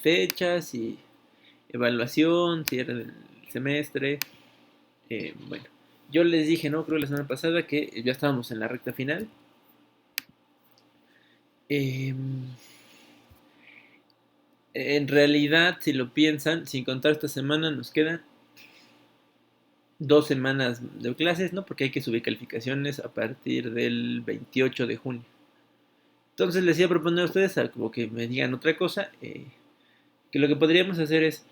fechas y evaluación, cierre del semestre. Bueno, yo les dije, ¿no? Creo la semana pasada que ya estábamos en la recta final. Eh, en realidad, si lo piensan, sin contar esta semana, nos quedan 2 semanas de clases, ¿no? Porque hay que subir calificaciones a partir del 28 de junio. Entonces les iba a proponer a ustedes como que me digan otra cosa, que lo que podríamos hacer es,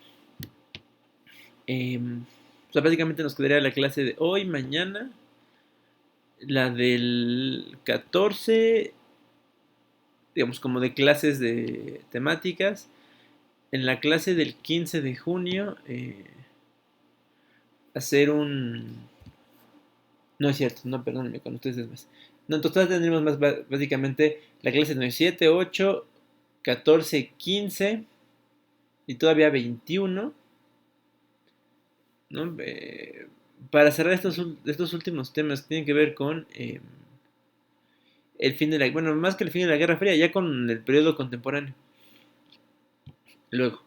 o sea, básicamente nos quedaría la clase de hoy, mañana, la del 14, digamos como de clases de temáticas, en la clase del 15 de junio, hacer un... No es cierto, no, perdónenme, con ustedes es más. No, entonces tendremos más básicamente la clase de 7, 8, 14, 15 y todavía 21, ¿no? Para cerrar estos últimos temas que tienen que ver con el fin de la... Bueno, más que el fin de la Guerra Fría, ya con el periodo contemporáneo. Luego,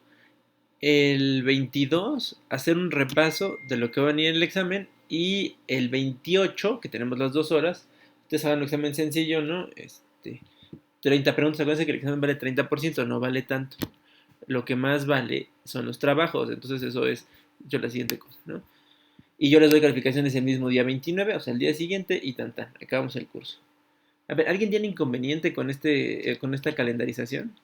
el 22, hacer un repaso de lo que va a venir en el examen. Y el 28, que tenemos las 2 horas, ustedes hagan un examen sencillo, ¿no? 30 preguntas, acuérdense que el examen vale 30%, no vale tanto. Lo que más vale son los trabajos, entonces eso es yo la siguiente cosa, ¿no? Y yo les doy calificaciones el mismo día 29, o sea, el día siguiente y tan tan, acabamos el curso. A ver, ¿alguien tiene inconveniente con esta calendarización?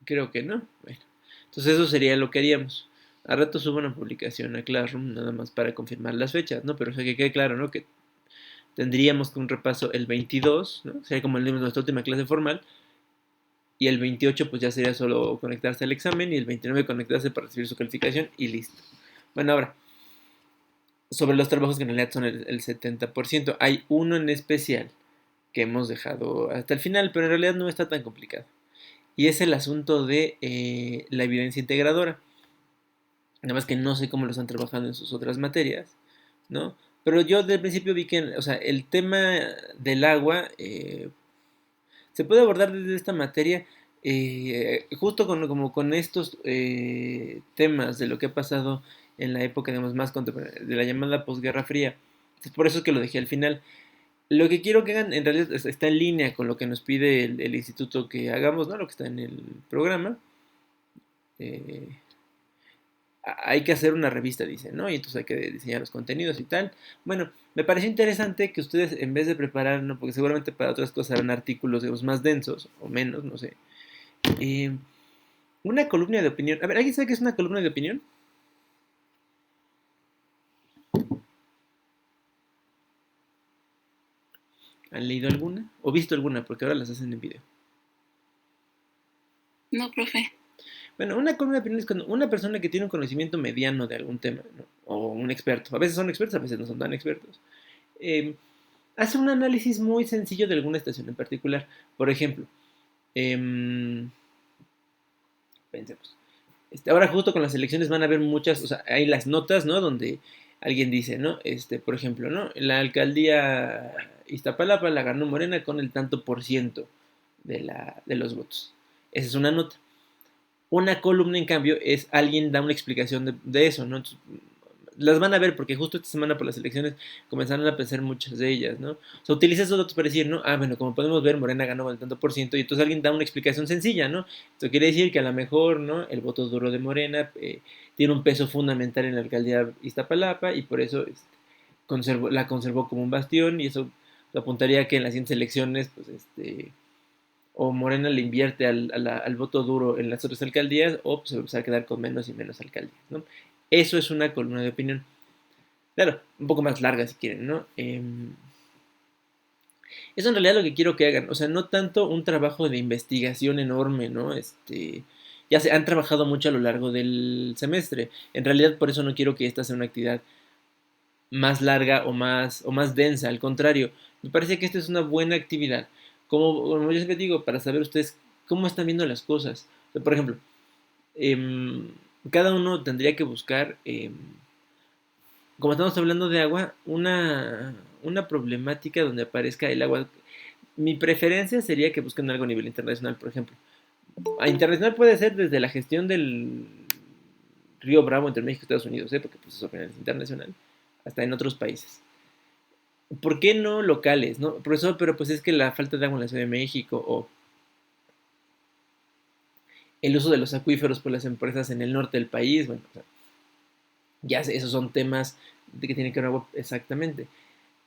Creo que no. Bueno, entonces eso sería lo que haríamos. A rato subo una publicación a Classroom nada más para confirmar las fechas, ¿no? Pero o sea, que quede claro, ¿no? Que tendríamos un repaso el 22, ¿no? Sería como nuestra última clase formal. Y el 28 pues ya sería solo conectarse al examen y el 29 conectarse para recibir su calificación y listo. Bueno, ahora, sobre los trabajos que en realidad son el 70%, hay uno en especial que hemos dejado hasta el final, pero en realidad no está tan complicado. Y es el asunto de la evidencia integradora. Nada más que no sé cómo lo están trabajando en sus otras materias, ¿no? Pero yo del principio vi que, o sea, el tema del agua se puede abordar desde esta materia justo como con estos temas de lo que ha pasado en la época, digamos, más contemporánea, de la llamada posguerra fría. Es por eso es que lo dejé al final. Lo que quiero que hagan en realidad está en línea con lo que nos pide el instituto que hagamos, ¿no? Lo que está en el programa. Eh, Hay que hacer una revista, dice, ¿no? Y entonces hay que diseñar los contenidos y tal. Bueno, me pareció interesante que ustedes, en vez de preparar, ¿no? Porque seguramente para otras cosas harán artículos, digamos, más densos o menos, no sé. Eh, una columna de opinión. A ver, ¿alguien sabe qué es una columna de opinión? ¿Han leído alguna? ¿O visto alguna? Porque ahora las hacen en video. No, profe. Bueno, una columna de opinión es cuando una persona que tiene un conocimiento mediano de algún tema, ¿no? O un experto. A veces son expertos, a veces no son tan expertos. eh, Hace un análisis muy sencillo de alguna estación en particular. Por ejemplo, eh, pensemos. Ahora justo con las elecciones van a haber muchas, o sea, hay las notas, ¿no? Donde alguien dice, ¿no? Por ejemplo, ¿no? La alcaldía Iztapalapa la ganó Morena con el tanto por ciento de los votos. Esa es una nota. Una columna, en cambio, es alguien da una explicación de eso, ¿no? Entonces, las van a ver porque justo esta semana por las elecciones comenzaron a aparecer muchas de ellas, ¿no? O sea, utiliza esos datos para decir, ¿no? Ah, bueno, como podemos ver, Morena ganó con el tanto por ciento y entonces alguien da una explicación sencilla, ¿no? Esto quiere decir que a lo mejor, ¿no? El voto duro de Morena tiene un peso fundamental en la alcaldía Iztapalapa y por eso la conservó como un bastión y eso apuntaría a que en las siguientes elecciones, pues, o Morena le invierte al voto duro en las otras alcaldías o pues, se va a empezar a quedar con menos y menos alcaldías, ¿no? Eso es una columna de opinión. Claro, un poco más larga si quieren, ¿no? Eso en realidad lo que quiero que hagan, o sea, no tanto un trabajo de investigación enorme, ¿no? Ya se han trabajado mucho a lo largo del semestre. En realidad por eso no quiero que esta sea una actividad más larga o más densa, al contrario, me parece que esta es una buena actividad. Como yo siempre digo, para saber ustedes cómo están viendo las cosas. O sea, por ejemplo, eh, cada uno tendría que buscar, como estamos hablando de agua, una problemática donde aparezca el agua. Mi preferencia sería que busquen algo a nivel internacional, por ejemplo. A internacional puede ser desde la gestión del río Bravo entre México y Estados Unidos, porque pues eso es internacional, hasta en otros países. ¿Por qué no locales? ¿No? Profesor, pero pues es que la falta de agua en la Ciudad de México o el uso de los acuíferos por las empresas en el norte del país, bueno, o sea, ya esos son temas de que tienen que ver agua exactamente.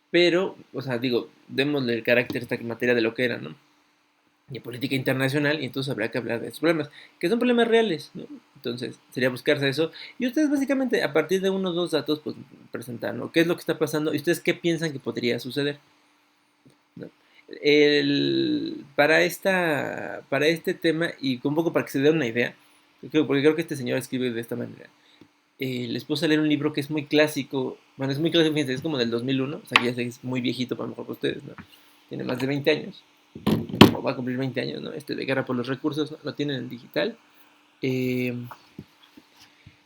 Pero, o sea, digo, démosle el carácter a esta materia de lo que era, ¿no? De política internacional, y entonces habrá que hablar de esos problemas, que son problemas reales, ¿no? Entonces, sería buscarse eso. Y ustedes básicamente, a partir de uno o dos datos, pues presentar, ¿no? ¿Qué es lo que está pasando? ¿Y ustedes qué piensan que podría suceder? ¿No? Para este tema, y un poco para que se dé una idea, porque creo que este señor escribe de esta manera. Les puse a leer un libro que es muy clásico, bueno, es muy clásico, fíjense, es como del 2001, o sea, ya es muy viejito para lo mejor para ustedes, ¿no? Tiene más de 20 años, o va a cumplir 20 años, ¿no? De Guerra por los Recursos, ¿no? Lo tienen en digital. Eh,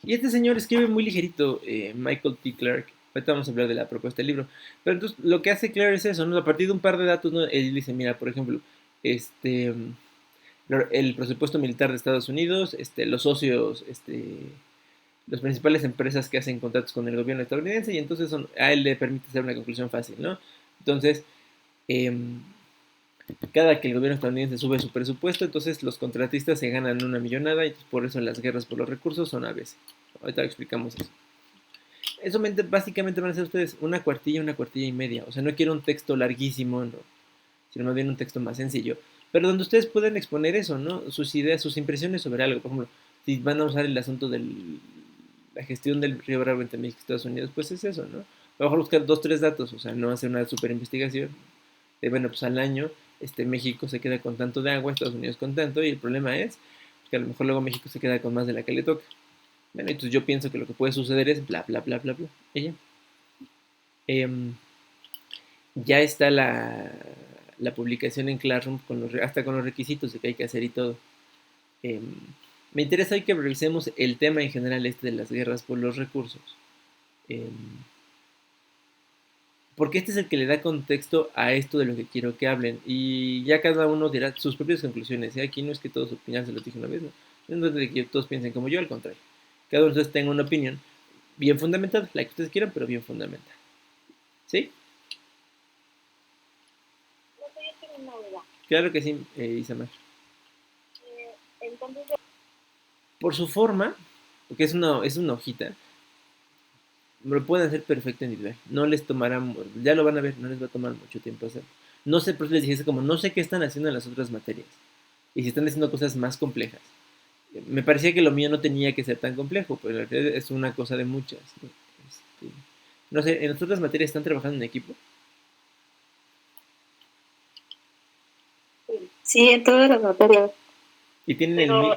y este señor escribe muy ligerito, Michael T. Clark. Ahorita vamos a hablar de la propuesta del libro. Pero entonces lo que hace Clark es eso, ¿no? A partir de un par de datos, ¿no? Él dice, mira, por ejemplo, este, el presupuesto militar de Estados Unidos, los socios, las principales empresas que hacen contratos con el gobierno estadounidense, y entonces a él le permite hacer una conclusión fácil, ¿no? Entonces, eh, cada que el gobierno estadounidense sube su presupuesto, entonces los contratistas se ganan una millonada y por eso las guerras por los recursos son a veces. Ahorita explicamos eso. Eso básicamente van a ser ustedes una cuartilla y media. O sea, no quiero un texto larguísimo, no, sino más bien un texto más sencillo. Pero donde ustedes pueden exponer eso, ¿no? Sus ideas, sus impresiones sobre algo. Por ejemplo, si van a usar el asunto de la gestión del río Bravo entre México y Estados Unidos, pues es eso, ¿no? A lo mejor buscar dos, tres datos, o sea, no hacer una super investigación. Bueno, pues al año México se queda con tanto de agua, Estados Unidos con tanto, y el problema es que a lo mejor luego México se queda con más de la que le toca. Bueno, entonces yo pienso que lo que puede suceder es bla, bla, bla, bla, bla. Ella. Eh, ya está la publicación en Classroom hasta con los requisitos de que hay que hacer y todo. Eh, Me interesa hoy que revisemos el tema en general de las guerras por los recursos. Eh, Porque este es el que le da contexto a esto de lo que quiero que hablen. Y ya cada uno dirá sus propias conclusiones. ¿Eh? Aquí no es que todos opinan, se lo dije una vez, ¿no? No es de que todos piensen como yo, al contrario. Cada uno de ustedes tenga una opinión bien fundamentada, la que ustedes quieran, pero bien fundamentada. ¿Sí? No sé, yo tengo una duda. Claro que sí, Isamar. Entonces, Por su forma, porque es una hojita, lo pueden hacer perfecto individual. No les tomará, ya lo van a ver, no les va a tomar mucho tiempo hacerlo. No sé, por eso les dije, como no sé qué están haciendo en las otras materias. Y si están haciendo cosas más complejas. Me parecía que lo mío no tenía que ser tan complejo, pero en realidad es una cosa de muchas. ¿No? No sé, en las otras materias están trabajando en equipo. sí, en todas las materias. Y tienen Pero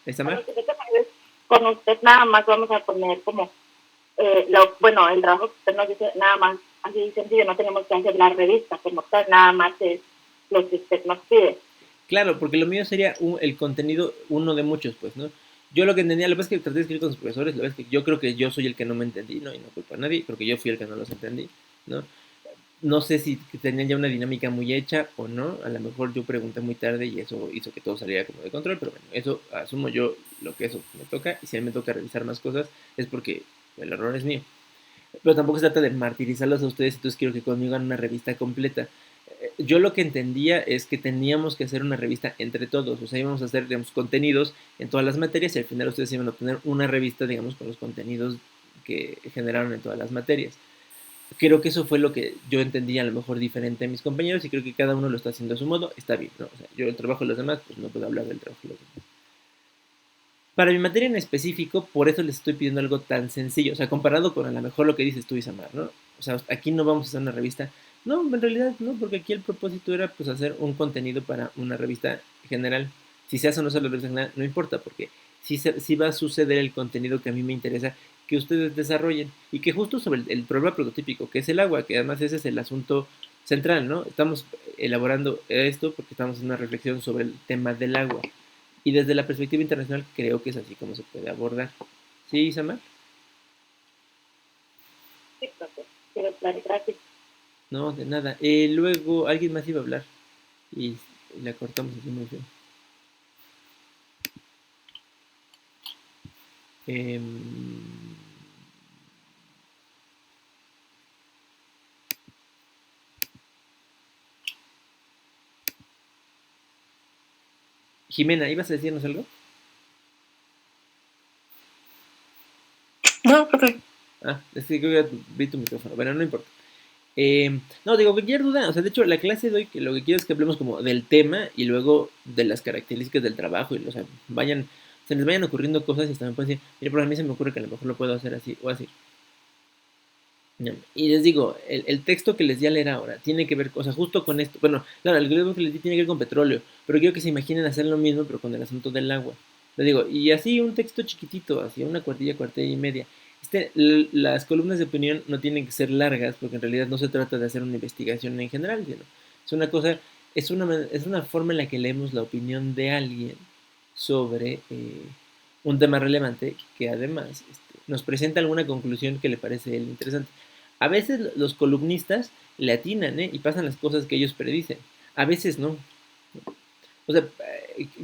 ¿Está a mal? lo que me es con usted nada más vamos a poner como, bueno, el trabajo que usted nos dice, nada más, así sencillo, no tenemos que hacer la revista como tal, nada más es lo que usted nos pide. Claro, porque lo mío sería el contenido, uno de muchos, pues, ¿no? Yo lo que entendía, lo que pasa es que traté de escribir con sus profesores, lo que es que yo creo que yo soy el que no me entendí, ¿no? Y no culpo a nadie, creo que yo fui el que no los entendí, ¿no? No sé si tenían ya una dinámica muy hecha o no, a lo mejor yo pregunté muy tarde y eso hizo que todo saliera como de control, pero bueno, eso asumo yo lo que eso me toca, y si a mí me toca revisar más cosas es porque el error es mío. Pero tampoco se trata de martirizarlos a ustedes, entonces quiero que conmigo hagan una revista completa. Yo lo que entendía es que teníamos que hacer una revista entre todos, o sea, íbamos a hacer, digamos, contenidos en todas las materias y al final ustedes iban a obtener una revista, digamos, con los contenidos que generaron en todas las materias. Creo que eso fue lo que yo entendía a lo mejor diferente a mis compañeros y creo que cada uno lo está haciendo a su modo, está bien, ¿no? O sea, yo el trabajo de los demás, pues no puedo hablar del trabajo de los demás. Para mi materia en específico, por eso les estoy pidiendo algo tan sencillo, o sea, comparado con a lo mejor lo que dices tú, Isamar, ¿no? O sea, aquí no vamos a hacer una revista, no, en realidad no, porque aquí el propósito era pues hacer un contenido para una revista general. Si se hace o no se hace la revista general, no importa, porque sí va a suceder el contenido que a mí me interesa que ustedes desarrollen y que justo sobre el problema prototípico, que es el agua, que además ese es el asunto central, ¿no? Estamos elaborando esto porque estamos en una reflexión sobre el tema del agua Y desde la perspectiva internacional creo que es así como se puede abordar. ¿Sí, Samar? Sí, profe. Quiero claro, gracias. No, de nada. Luego alguien más iba a hablar y la cortamos así muy feo. Em, Jimena, ¿ibas a decirnos algo? No, profe. Ah, es que creo que vi tu micrófono. Bueno, no importa. No, digo, cualquier duda, o sea, de hecho, la clase de hoy que lo que quiero es que hablemos como del tema y luego de las características del trabajo y, o sea, se les vayan ocurriendo cosas y hasta me pueden decir, mire, pero a mí se me ocurre que a lo mejor lo puedo hacer así o así. Ya. Y les digo, el texto que les di a leer ahora tiene que ver, o sea, justo con esto. Bueno, claro, el libro que les di tiene que ver con petróleo, pero quiero que se imaginen hacer lo mismo, pero con el asunto del agua. Les digo, y así un texto chiquitito, así una cuartilla y media. Las columnas de opinión no tienen que ser largas, porque en realidad no se trata de hacer una investigación en general, sino es una cosa, es una forma en la que leemos la opinión de alguien sobre un tema relevante que además nos presenta alguna conclusión que le parece a él interesante. A veces los columnistas le atinan, y pasan las cosas que ellos predicen. A veces no. O sea,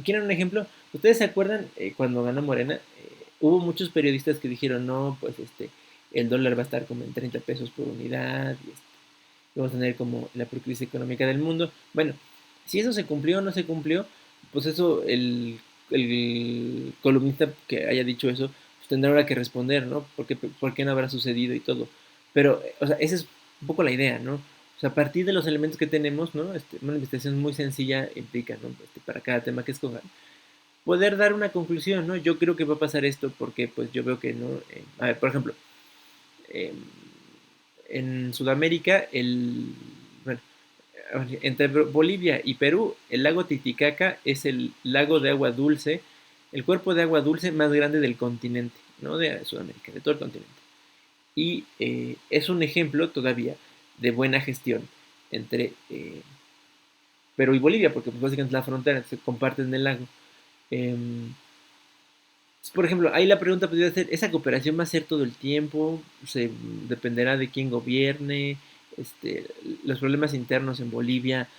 ¿quieren un ejemplo? ¿Ustedes se acuerdan cuando ganó Morena? Hubo muchos periodistas que dijeron, no, pues el dólar va a estar como en 30 pesos por unidad, y vamos a tener como la peor crisis económica del mundo. Bueno, si eso se cumplió o no se cumplió, pues eso, el columnista que haya dicho eso, pues tendrá ahora que responder, ¿no? ¿Por qué no habrá sucedido y todo? Pero, o sea, esa es un poco la idea, ¿no? O sea, a partir de los elementos que tenemos, ¿no? Una investigación muy sencilla implica, ¿no? Para cada tema que escojan, poder dar una conclusión, ¿no? Yo creo que va a pasar esto porque, pues, yo veo que, ¿no? A ver, por ejemplo, eh, en Sudamérica, bueno, entre Bolivia y Perú, el lago Titicaca es el lago de agua dulce, el cuerpo de agua dulce más grande del continente, ¿no? De Sudamérica, de todo el continente. Y es un ejemplo todavía de buena gestión entre Perú y Bolivia, porque pues, básicamente la frontera se comparten el lago. Eh, por ejemplo, ahí la pregunta podría ser, ¿esa cooperación va a ser todo el tiempo? Dependerá de quién gobierne. Los problemas internos en Bolivia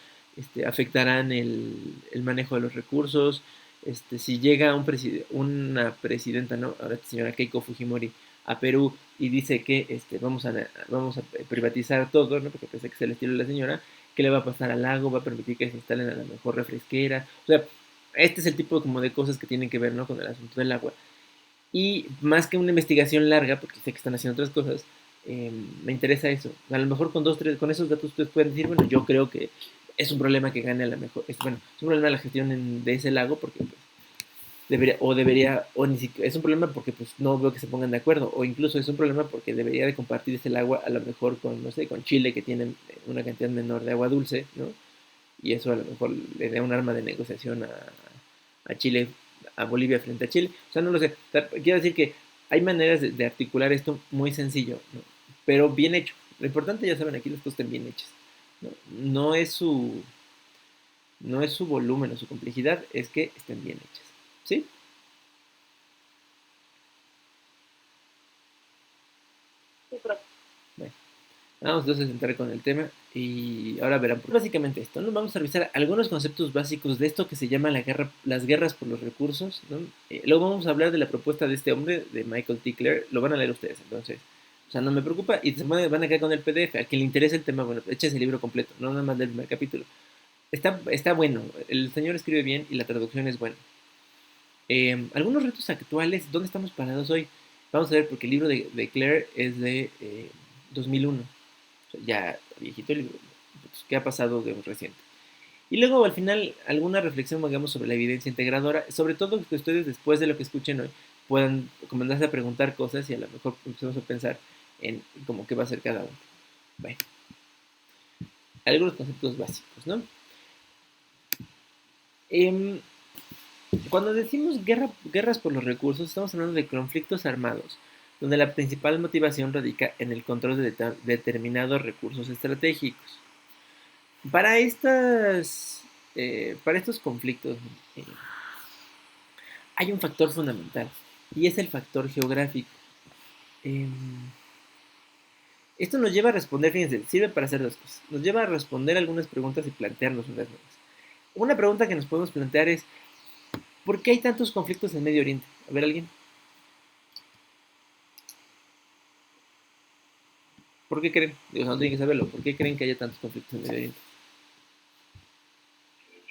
afectarán el manejo de los recursos. Si llega una presidenta, ¿no? Ahora señora Keiko Fujimori a Perú y dice que vamos a privatizar todo, ¿no? Porque pensé que es el estilo de la señora, ¿qué le va a pasar al lago? ¿Va a permitir que se instalen a la mejor refresquera? O sea, este es el tipo como de cosas que tienen que ver, ¿no? Con el asunto del agua. Y más que una investigación larga, porque sé que están haciendo otras cosas, me interesa eso. A lo mejor con esos datos ustedes pueden decir, bueno, yo creo que es un problema que gane a la mejor, bueno, es un problema la gestión de ese lago, porque pues, o ni siquiera, es un problema porque pues no veo que se pongan de acuerdo, o incluso es un problema porque debería de compartir ese agua a lo mejor con, no sé, con Chile, que tienen una cantidad menor de agua dulce, ¿no? Y eso a lo mejor le da un arma de negociación a Chile, a Bolivia frente a Chile. O sea, no lo sé. O sea, quiero decir que hay maneras de articular esto muy sencillo, ¿no? Pero bien hecho. Lo importante, ya saben, aquí las cosas estén bien hechas. No, no es su no es su volumen o su complejidad, es que estén bien hechas. ¿Sí? Sí, profe. Bueno, vamos entonces a entrar con el tema y ahora verán, pues básicamente esto, ¿no? Vamos a revisar algunos conceptos básicos de esto que se llama las guerras por los recursos, ¿no? Luego vamos a hablar de la propuesta de este hombre, de Michael Tickler, lo van a leer ustedes, entonces, o sea, no me preocupa, y se van a quedar con el PDF, a quien le interese el tema, bueno, eche ese libro completo, no nada más del primer capítulo. Está bueno, el señor escribe bien y la traducción es buena. Algunos retos actuales, ¿dónde estamos parados hoy? Vamos a ver, porque el libro de Claire es de 2001, o sea, ya viejito el libro, pues, ¿qué ha pasado de reciente? Y luego al final alguna reflexión, digamos, sobre la evidencia integradora, sobre todo que ustedes después de lo que escuchen hoy puedan comenzarse a preguntar cosas y a lo mejor empecemos a pensar en cómo qué va a ser cada uno. Bueno, algunos conceptos básicos, ¿no? Em, Cuando decimos guerras por los recursos, estamos hablando de conflictos armados, donde la principal motivación radica en el control de determinados recursos estratégicos. Para para estos conflictos, hay un factor fundamental y es el factor geográfico. Eh, Esto nos lleva a responder, fíjense, sirve para hacer dos cosas. Nos lleva a responder algunas preguntas y plantearnos unas nuevas. Una pregunta que nos podemos plantear es, ¿por qué hay tantos conflictos en Medio Oriente? A ver, ¿alguien? ¿Por qué creen? Digo, no tienen que saberlo. ¿Por qué creen que haya tantos conflictos en Medio Oriente?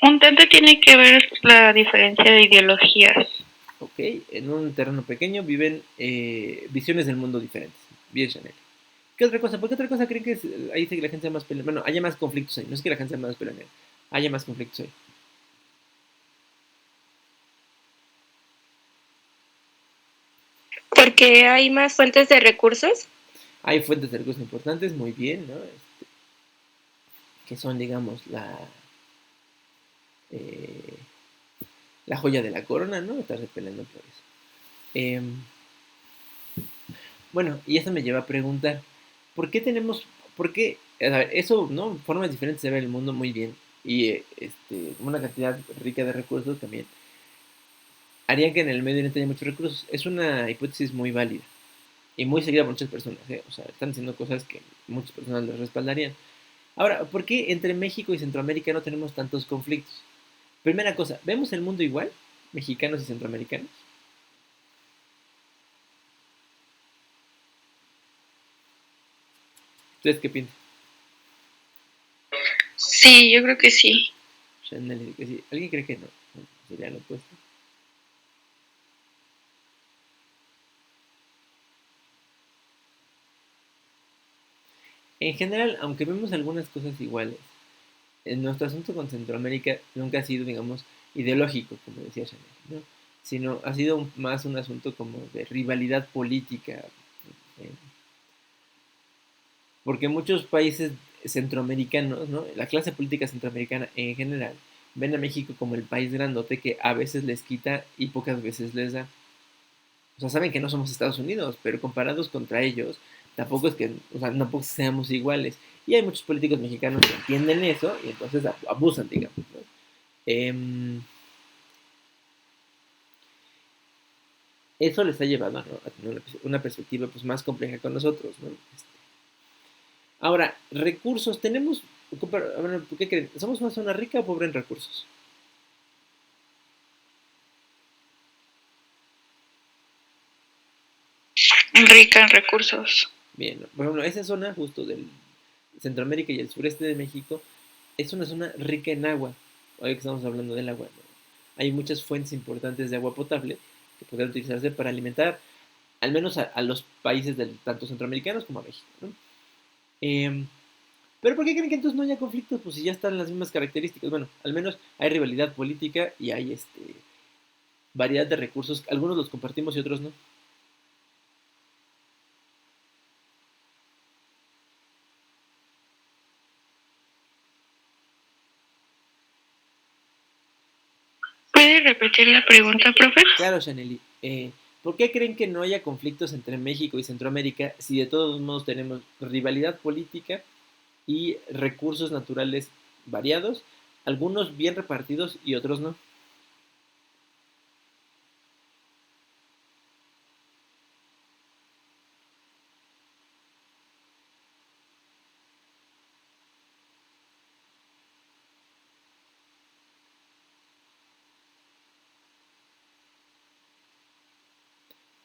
Un tanto tiene que ver la diferencia de ideologías. Ok, en un terreno pequeño viven visiones del mundo diferentes. Bien, Chanel. ¿Qué otra cosa? ¿Por qué otra cosa creen que ahí dice que la gente sea más peleonera? Bueno, haya más conflictos ahí. No es que la gente sea más peleonera. Haya más conflictos ahí. Porque hay más fuentes de recursos. Hay fuentes de recursos importantes, muy bien, ¿no? Que son, digamos, eh, la joya de la corona, ¿no? Estarse peleando por eso. Bueno, y eso me lleva a preguntar, ¿por qué tenemos, por qué, a ver, eso, ¿no? Formas diferentes de ver el mundo muy bien y una cantidad rica de recursos también harían que en el Medio Oriente haya muchos recursos. Es una hipótesis muy válida y muy seguida por muchas personas, ¿eh? O sea, están diciendo cosas que muchas personas les respaldarían. Ahora, ¿por qué entre México y Centroamérica no tenemos tantos conflictos? Primera cosa, ¿vemos el mundo igual, mexicanos y centroamericanos? ¿Ustedes qué piensan? Sí, yo creo que sí. Chanel dice que sí. ¿Alguien cree que no? No, sería lo opuesto. En general, aunque vemos algunas cosas iguales, en nuestro asunto con Centroamérica nunca ha sido, digamos, ideológico, como decía Chanel, ¿no? Sino ha sido más un asunto como de rivalidad política. eh, Porque muchos países centroamericanos, ¿no? La clase política centroamericana en general, ven a México como el país grandote que a veces les quita y pocas veces les da. O sea, saben que no somos Estados Unidos, pero comparados contra ellos, tampoco es que, o sea, tampoco seamos iguales. Y hay muchos políticos mexicanos que entienden eso y entonces abusan, digamos, ¿no? Eso les ha llevado, ¿no? A tener una perspectiva pues, más compleja con nosotros, ¿no? Ahora, recursos, tenemos, bueno, ¿qué creen? ¿Somos una zona rica o pobre en recursos? Rica en recursos. Bien, por ejemplo, esa zona justo del Centroamérica y el sureste de México es una zona rica en agua. Hoy que estamos hablando del agua, ¿no? Hay muchas fuentes importantes de agua potable que podrían utilizarse para alimentar al menos a los países del, tanto centroamericanos como a México, ¿no? Em, pero ¿por qué creen que entonces no haya conflictos? Pues si ya están las mismas características. Bueno, al menos hay rivalidad política y hay variedad de recursos. Algunos los compartimos y otros no. ¿Puede repetir la pregunta, profe? Claro, Chaneli. ¿Por qué creen que no haya conflictos entre México y Centroamérica si de todos modos tenemos rivalidad política y recursos naturales variados, algunos bien repartidos y otros no?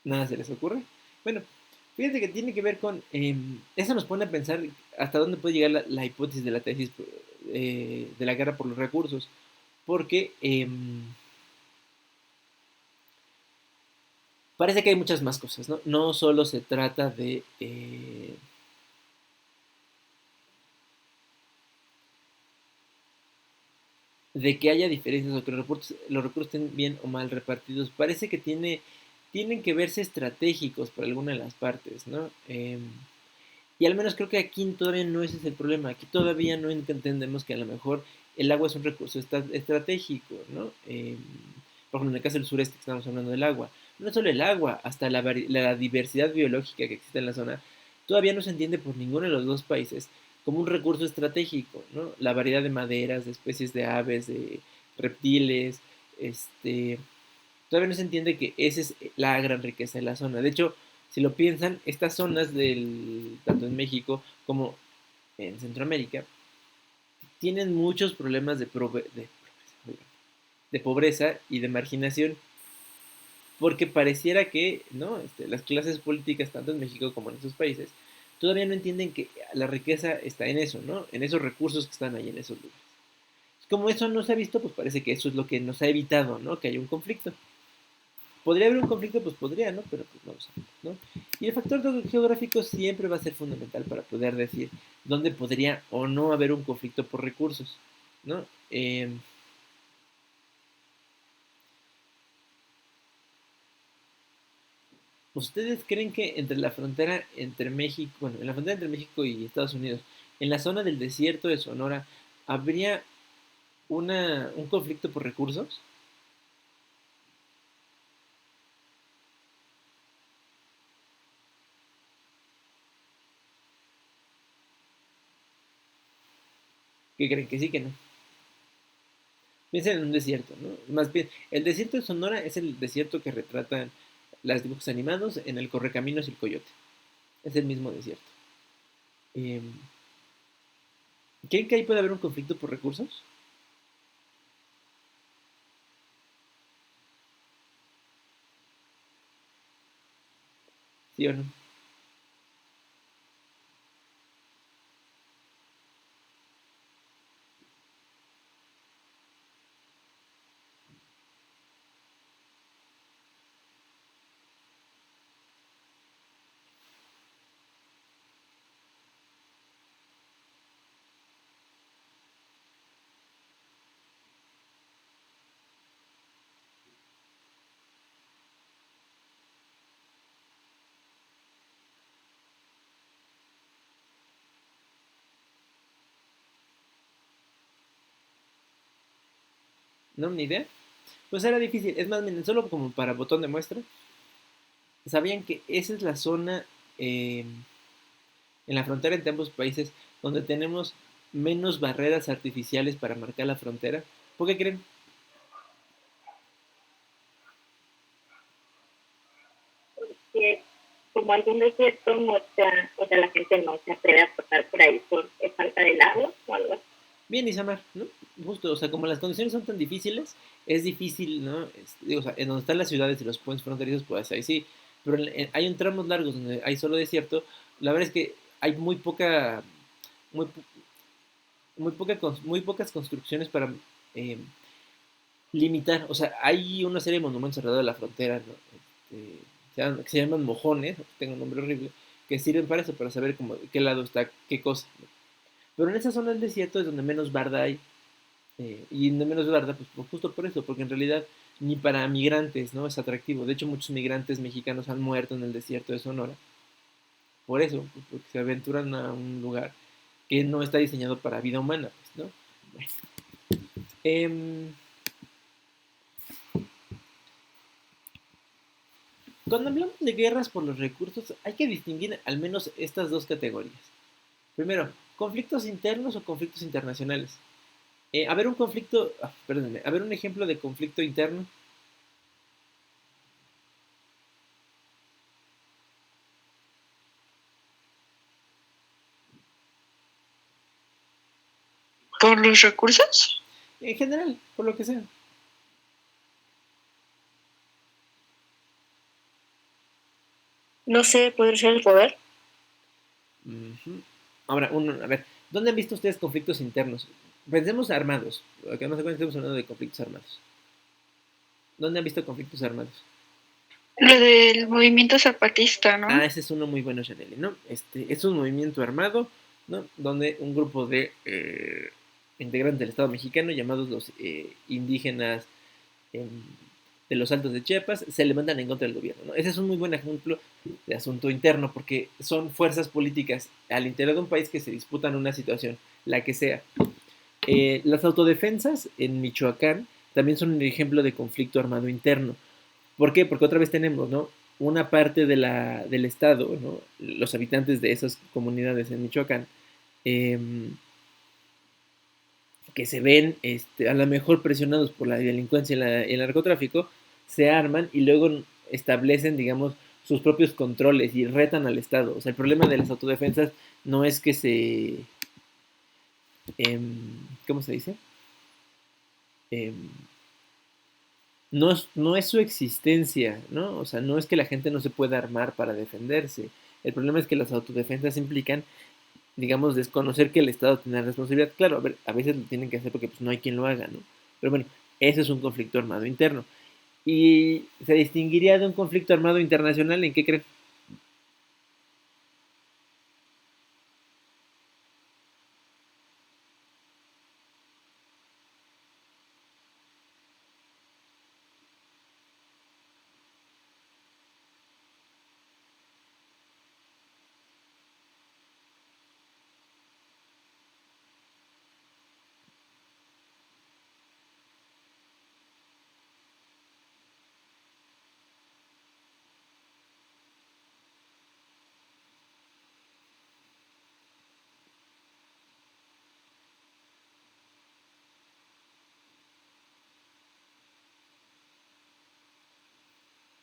Nada se les ocurre. Bueno, fíjense que tiene que ver con... eso nos pone a pensar hasta dónde puede llegar la hipótesis de la tesis de la guerra por los recursos. Porque parece que hay muchas más cosas, ¿no? No solo se trata de que haya diferencias o que los recursos estén bien o mal repartidos. Parece que tienen que verse estratégicos por alguna de las partes, ¿no? Y al menos creo que aquí todavía no ese es el problema. Aquí todavía no entendemos que a lo mejor el agua es un recurso estratégico, ¿no? Por ejemplo, en el caso del sureste que estamos hablando del agua. No solo el agua, hasta la diversidad biológica que existe en la zona, todavía no se entiende por ninguno de los dos países como un recurso estratégico, ¿no? La variedad de maderas, de especies de aves, de reptiles, este, Todavía no se entiende que esa es la gran riqueza de la zona. De hecho, si lo piensan, estas zonas tanto en México como en Centroamérica tienen muchos problemas de pobreza y de marginación, porque pareciera que, ¿no? Las clases políticas, tanto en México como en esos países, todavía no entienden que la riqueza está en eso, ¿no? En esos recursos que están ahí en esos lugares. Como eso no se ha visto, pues parece que eso es lo que nos ha evitado, ¿no? Que haya un conflicto. ¿Podría haber un conflicto? Pues podría, ¿no? Pero pues no lo sabemos, ¿no? Y el factor geográfico siempre va a ser fundamental para poder decir dónde podría o no haber un conflicto por recursos, ¿no? ¿Ustedes creen que entre la frontera entre México, bueno, en la frontera entre México y Estados Unidos, en la zona del desierto de Sonora, habría un conflicto por recursos? ¿Qué creen? Que sí, que no. Piensen en un desierto, ¿no? Más bien, el desierto de Sonora es el desierto que retratan los dibujos animados en el Correcaminos y el Coyote. Es el mismo desierto. Eh, ¿Creen que ahí puede haber un conflicto por recursos? ¿Sí o no? ¿No? ¿Ni idea? Pues era difícil. Es más, miren, solo como para botón de muestra, ¿sabían que esa es la zona eh, en la frontera entre ambos países donde tenemos menos barreras artificiales para marcar la frontera? ¿Por qué creen? Que como algún desierto o sea, la gente no se atreve a pasar por ahí por falta de agua o algo así. Bien, Isamar, ¿no? Justo, o sea, como las condiciones son tan difíciles, es difícil, ¿no? Digo, o sea, en donde están las ciudades y los puentes fronterizos, pues ahí sí, pero hay un tramos largos donde hay solo desierto, la verdad es que hay muy, muy pocas construcciones para eh, limitar, o sea, hay una serie de monumentos alrededor de la frontera, ¿no? Que se llaman mojones, tengo un nombre horrible, que sirven para eso, para saber como de qué lado está qué cosa, ¿no? Pero en esa zona del desierto es donde menos barda hay, y donde menos barda, pues justo por eso, porque en realidad ni para migrantes, ¿no? Es atractivo. De hecho, muchos migrantes mexicanos han muerto en el desierto de Sonora, por eso, pues, porque se aventuran a un lugar que no está diseñado para vida humana, pues, ¿no? Bueno. Em, Cuando hablamos de guerras por los recursos, hay que distinguir al menos estas dos categorías. Primero, conflictos internos o conflictos internacionales. A ver un conflicto, perdónenme, a ver un ejemplo de conflicto interno. ¿Por los recursos? En general, por lo que sea. No sé, podría ser el poder. Ujú. Ahora, a ver, ¿dónde han visto ustedes conflictos internos? Pensemos armados, que no sé cuándo estamos hablando de conflictos armados. ¿Dónde han visto conflictos armados? Lo del movimiento zapatista, ¿no? Ah, ese es uno muy bueno, Chanel, ¿no? Es un movimiento armado, ¿no? Donde un grupo de integrantes del Estado mexicano, llamados los indígenas em, de los Altos de Chiapas, se levantan en contra del gobierno, ¿no? Ese es un muy buen ejemplo de asunto interno, porque son fuerzas políticas al interior de un país que se disputan una situación, la que sea. Las autodefensas en Michoacán también son un ejemplo de conflicto armado interno. ¿Por qué? Porque otra vez tenemos, ¿no? Una parte del Estado, ¿no? Los habitantes de esas comunidades en Michoacán, eh, que se ven a lo mejor presionados por la delincuencia y el narcotráfico, se arman y luego establecen, digamos, sus propios controles y retan al Estado. O sea, el problema de las autodefensas no es que ¿cómo se dice? Em, no es su existencia, ¿no? O sea, no es que la gente no se pueda armar para defenderse. El problema es que las autodefensas implican, digamos, desconocer que el Estado tiene responsabilidad. Claro, a ver, a veces lo tienen que hacer porque pues, no hay quien lo haga, ¿no? Pero bueno, ese es un conflicto armado interno. ¿Y se distinguiría de un conflicto armado internacional? ¿En qué creen?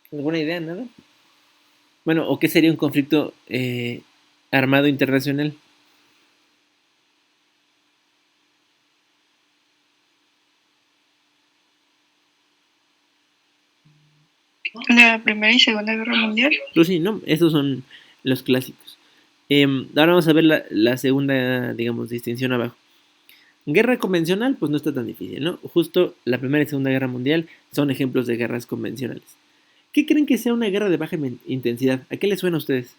¿Alguna idea? ¿Nada? Bueno, ¿o qué sería un conflicto armado internacional? La Primera y Segunda Guerra Mundial. Pues sí, ¿no? Esos son los clásicos. Ahora vamos a ver la segunda, digamos, distinción abajo. Guerra convencional, pues no está tan difícil, ¿no? Justo la Primera y Segunda Guerra Mundial son ejemplos de guerras convencionales. ¿Qué creen que sea una guerra de baja intensidad? ¿A qué les suena a ustedes?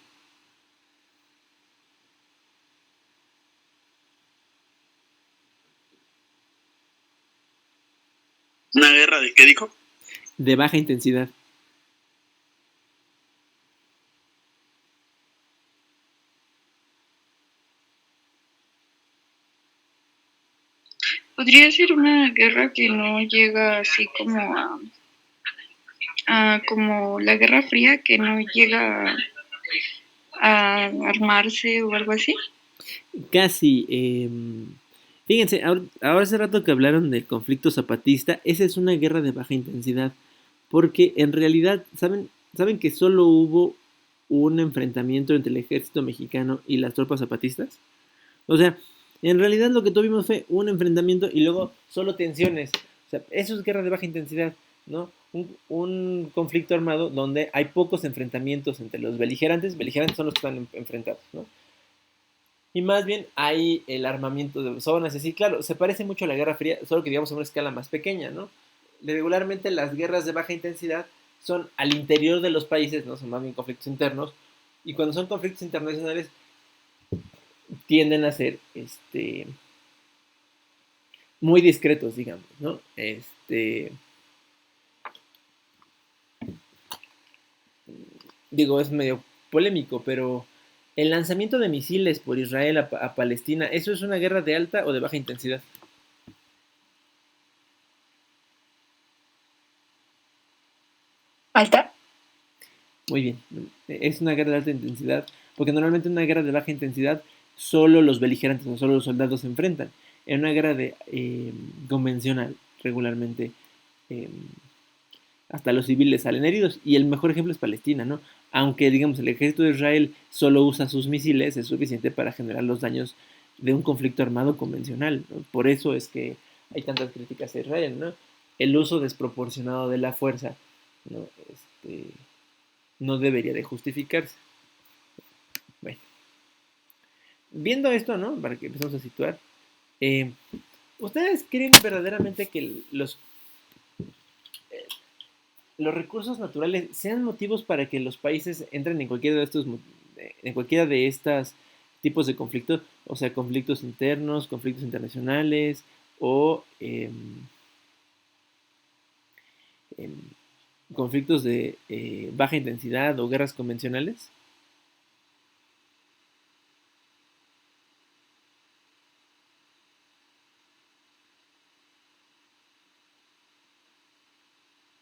¿Una guerra de qué dijo? De baja intensidad. Podría ser una guerra que no llega así como como la Guerra Fría, que no llega a armarse o algo así. Casi. Fíjense, ahora hace rato que hablaron del conflicto zapatista, esa es una guerra de baja intensidad, porque en realidad, ¿saben que solo hubo un enfrentamiento entre el ejército mexicano y las tropas zapatistas? O sea, en realidad lo que tuvimos fue un enfrentamiento y luego solo tensiones. O sea, eso es guerra de baja intensidad, ¿no? Un conflicto armado donde hay pocos enfrentamientos entre los beligerantes. Beligerantes son los que están enfrentados, ¿no? Y más bien hay el armamiento de zonas, así, claro, se parece mucho a la Guerra Fría, solo que digamos a una escala más pequeña, ¿no? Regularmente las guerras de baja intensidad son al interior de los países, ¿no? Son más bien conflictos internos, y cuando son conflictos internacionales tienden a ser, muy discretos, digamos, ¿no? Digo, es medio polémico, pero el lanzamiento de misiles por Israel a Palestina, ¿eso es una guerra de alta o de baja intensidad? ¿Alta? Muy bien, es una guerra de alta intensidad, porque normalmente en una guerra de baja intensidad solo los beligerantes o solo los soldados se enfrentan. En una guerra de convencional, regularmente eh, hasta los civiles salen heridos. Y el mejor ejemplo es Palestina, ¿no? Aunque, digamos, el ejército de Israel solo usa sus misiles, es suficiente para generar los daños de un conflicto armado convencional, ¿no? Por eso es que hay tantas críticas a Israel, ¿no? El uso desproporcionado de la fuerza, ¿no? No debería de justificarse. Bueno, viendo esto, ¿no? Para que empecemos a situar, eh, ¿ustedes creen verdaderamente que los recursos naturales sean motivos para que los países entren en cualquiera de en cualquiera de estos tipos de conflictos, o sea, conflictos internos, conflictos internacionales o em, conflictos de baja intensidad o guerras convencionales?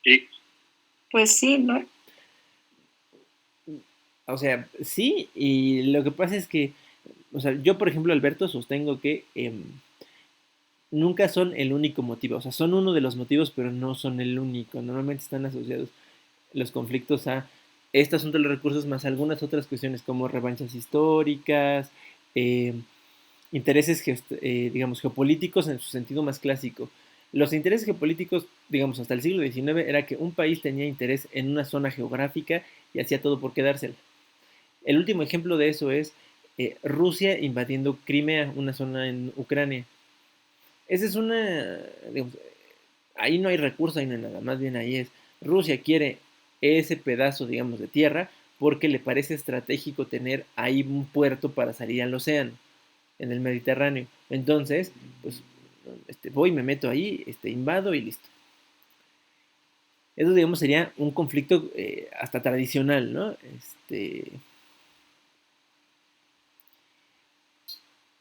Sí. Pues sí, ¿no? O sea, sí, y lo que pasa es que, o sea, yo por ejemplo, Alberto, sostengo que nunca son el único motivo, o sea, son uno de los motivos, pero no son el único. Normalmente están asociados los conflictos a este asunto de los recursos más algunas otras cuestiones como revanchas históricas, eh, intereses, digamos, geopolíticos en su sentido más clásico. Los intereses geopolíticos, digamos, hasta el siglo XIX era que un país tenía interés en una zona geográfica y hacía todo por quedársela. El último ejemplo de eso es Rusia invadiendo Crimea, una zona en Ucrania. Esa es una, digamos, ahí no hay recurso, ahí no hay nada, más bien ahí es, Rusia quiere ese pedazo, digamos, de tierra porque le parece estratégico tener ahí un puerto para salir al océano, en el Mediterráneo. Entonces, pues, voy, me meto ahí, invado y listo. Eso, digamos, sería un conflicto hasta tradicional, ¿no?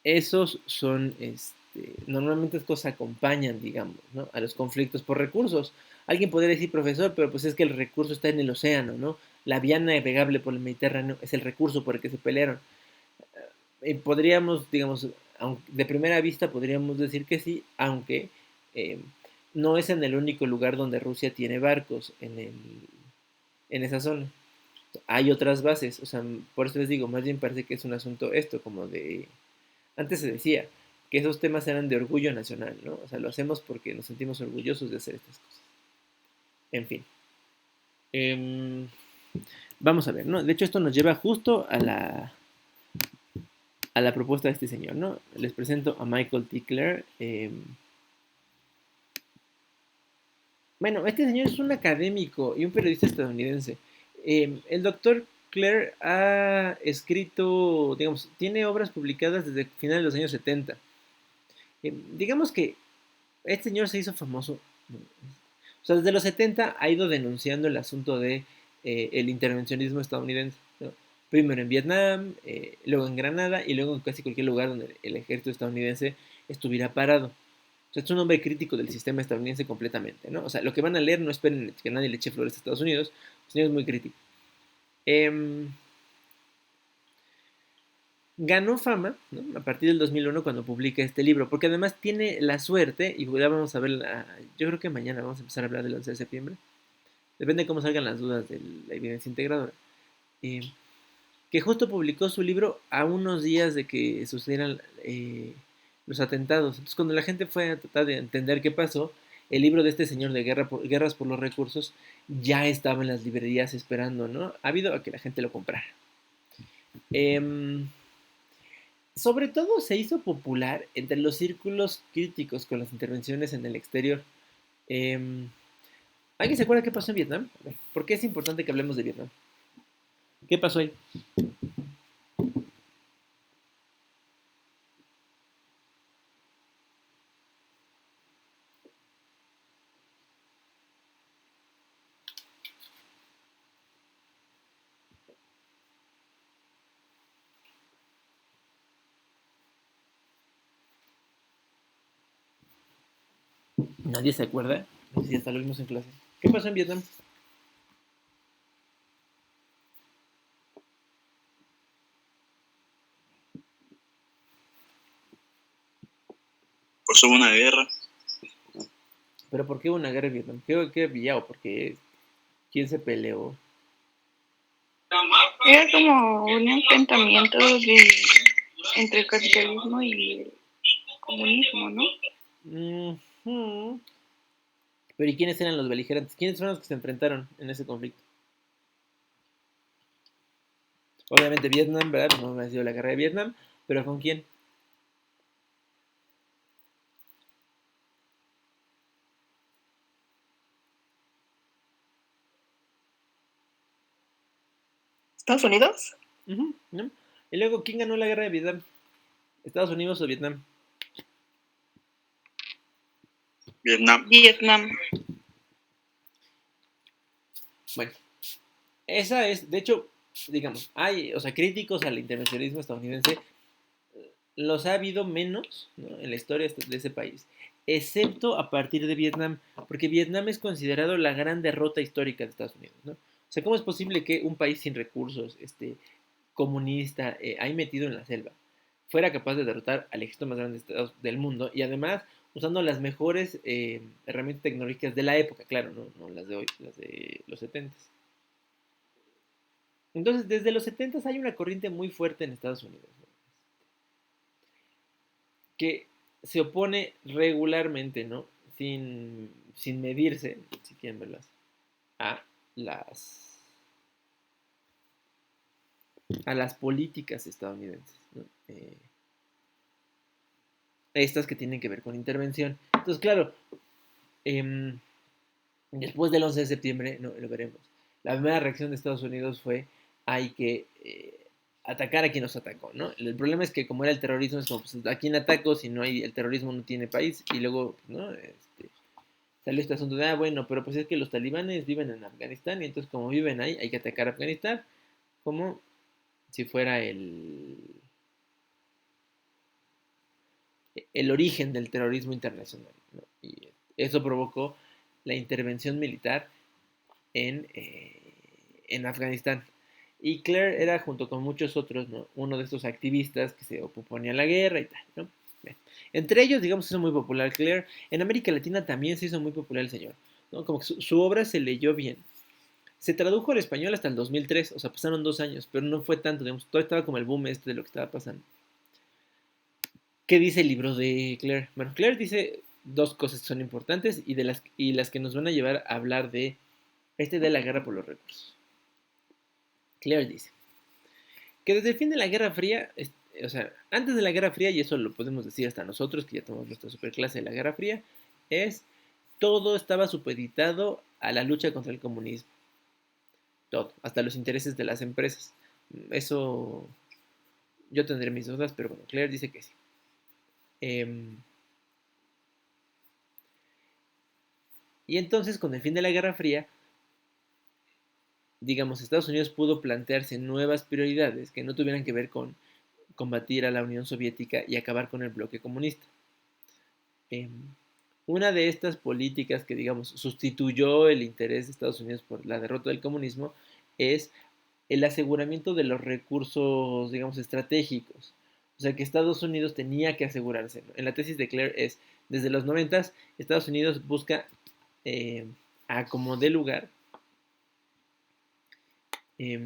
Esos son, normalmente estas cosas acompañan, digamos, ¿no? A los conflictos por recursos. Alguien podría decir, profesor, pero pues es que el recurso está en el océano, ¿no? La vía navegable por el Mediterráneo es el recurso por el que se pelearon. Podríamos, digamos, de primera vista podríamos decir que sí, aunque eh, no es en el único lugar donde Rusia tiene barcos en esa zona. Hay otras bases, o sea, por eso les digo, más bien parece que es un asunto esto, como de antes se decía que esos temas eran de orgullo nacional, ¿no? O sea, lo hacemos porque nos sentimos orgullosos de hacer estas cosas. En fin. Em, Vamos a ver, ¿no? De hecho, esto nos lleva justo a la propuesta de este señor, ¿no? Les presento a Michael Tickler. Bueno, este señor es un académico y un periodista estadounidense. El doctor Clare ha escrito, digamos, tiene obras publicadas desde finales de los años 70. Digamos que este señor se hizo famoso. O sea, desde los 70 ha ido denunciando el asunto de el intervencionismo estadounidense, ¿no? Primero en Vietnam, luego en Granada y luego en casi cualquier lugar donde el ejército estadounidense estuviera parado. O sea, es un hombre crítico del sistema estadounidense completamente, ¿no? O sea, lo que van a leer no esperen que nadie le eche flores a Estados Unidos, el señor es muy crítico. Eh, Ganó fama, ¿no? A partir del 2001 cuando publica este libro, porque además tiene la suerte, y ya vamos a ver, yo creo que mañana vamos a empezar a hablar del 11 de septiembre, depende de cómo salgan las dudas de la evidencia integradora, eh, que justo publicó su libro a unos días de que sucedieran los atentados. Entonces cuando la gente fue a tratar de entender qué pasó, el libro de este señor de Guerras por los Recursos ya estaba en las librerías esperando, ¿no? Ha habido a que la gente lo comprara. Eh, Sobre todo se hizo popular entre los círculos críticos con las intervenciones en el exterior. Eh, ¿Alguien se acuerda qué pasó en Vietnam? A ver, ¿por qué es importante que hablemos de Vietnam? ¿Qué pasó ahí? Nadie se acuerda. No sé si hasta lo vimos en clase. ¿Qué pasó en Vietnam? Pues hubo una guerra. ¿Pero por qué hubo una guerra en Vietnam? ¿Qué había o por qué? ¿Quién se peleó? Era como un enfrentamiento entre el capitalismo y el comunismo, ¿no? Ujú. Pero ¿y quiénes eran los beligerantes? ¿Quiénes fueron los que se enfrentaron en ese conflicto? Obviamente Vietnam, ¿verdad? No ha sido la guerra de Vietnam, pero ¿con quién? ¿Estados Unidos? Ujú, ¿no? Y luego, ¿quién ganó la guerra de Vietnam? ¿Estados Unidos o Vietnam? Vietnam. Vietnam. Bueno, esa es, de hecho, digamos, hay, o sea, críticos al intervencionismo estadounidense, los ha habido menos, ¿no? En la historia de ese país, excepto a partir de Vietnam, porque Vietnam es considerado la gran derrota histórica de Estados Unidos, ¿no? O sea, ¿cómo es posible que un país sin recursos, comunista, ahí metido en la selva, fuera capaz de derrotar al ejército más grande del mundo y además usando las mejores herramientas tecnológicas de la época, claro, no las de hoy, las de los 70. Entonces, desde los 70 hay una corriente muy fuerte en Estados Unidos, ¿no? Que se opone regularmente, ¿no? Sin medirse, si quieren verlas, a las, a las políticas estadounidenses, ¿no? Estas que tienen que ver con intervención. Entonces, claro, eh, después del 11 de septiembre, no, lo veremos. La primera reacción de Estados Unidos fue hay que atacar a quien nos atacó, ¿no? El problema es que como era el terrorismo, es como, pues, ¿a quién ataco si no hay, el terrorismo no tiene país? Y luego, ¿no? Salió este asunto de, bueno, pero pues es que los talibanes viven en Afganistán y entonces como viven ahí, hay que atacar a Afganistán como si fuera el origen del terrorismo internacional, ¿no? Y eso provocó la intervención militar en Afganistán. Y Claire era, junto con muchos otros, ¿no? Uno de estos activistas que se oponía a la guerra y tal, ¿no? Bien. Entre ellos, digamos, se hizo muy popular Claire. En América Latina también se hizo muy popular el señor, ¿no? Como que su obra se leyó bien. Se tradujo al español hasta el 2003, o sea, pasaron 2 años, pero no fue tanto, digamos, todo estaba como el boom de lo que estaba pasando. ¿Qué dice el libro de Claire? Bueno, Claire dice dos cosas que son importantes y las que nos van a llevar a hablar de la guerra por los recursos. Claire dice que desde el fin de la Guerra Fría, o sea, antes de la Guerra Fría, y eso lo podemos decir hasta nosotros, que ya tomamos nuestra superclase de la Guerra Fría, es todo estaba supeditado a la lucha contra el comunismo. Todo, hasta los intereses de las empresas. Eso yo tendré mis dudas, pero bueno, Claire dice que sí. Y entonces, con el fin de la Guerra Fría, digamos, Estados Unidos pudo plantearse nuevas prioridades que no tuvieran que ver con combatir a la Unión Soviética y acabar con el bloque comunista. Eh, una de estas políticas que, digamos, sustituyó el interés de Estados Unidos por la derrota del comunismo es el aseguramiento de los recursos, digamos, estratégicos. O sea, que Estados Unidos tenía que asegurarse, ¿no? En la tesis de Claire es, desde los 90, Estados Unidos busca a como dé lugar eh,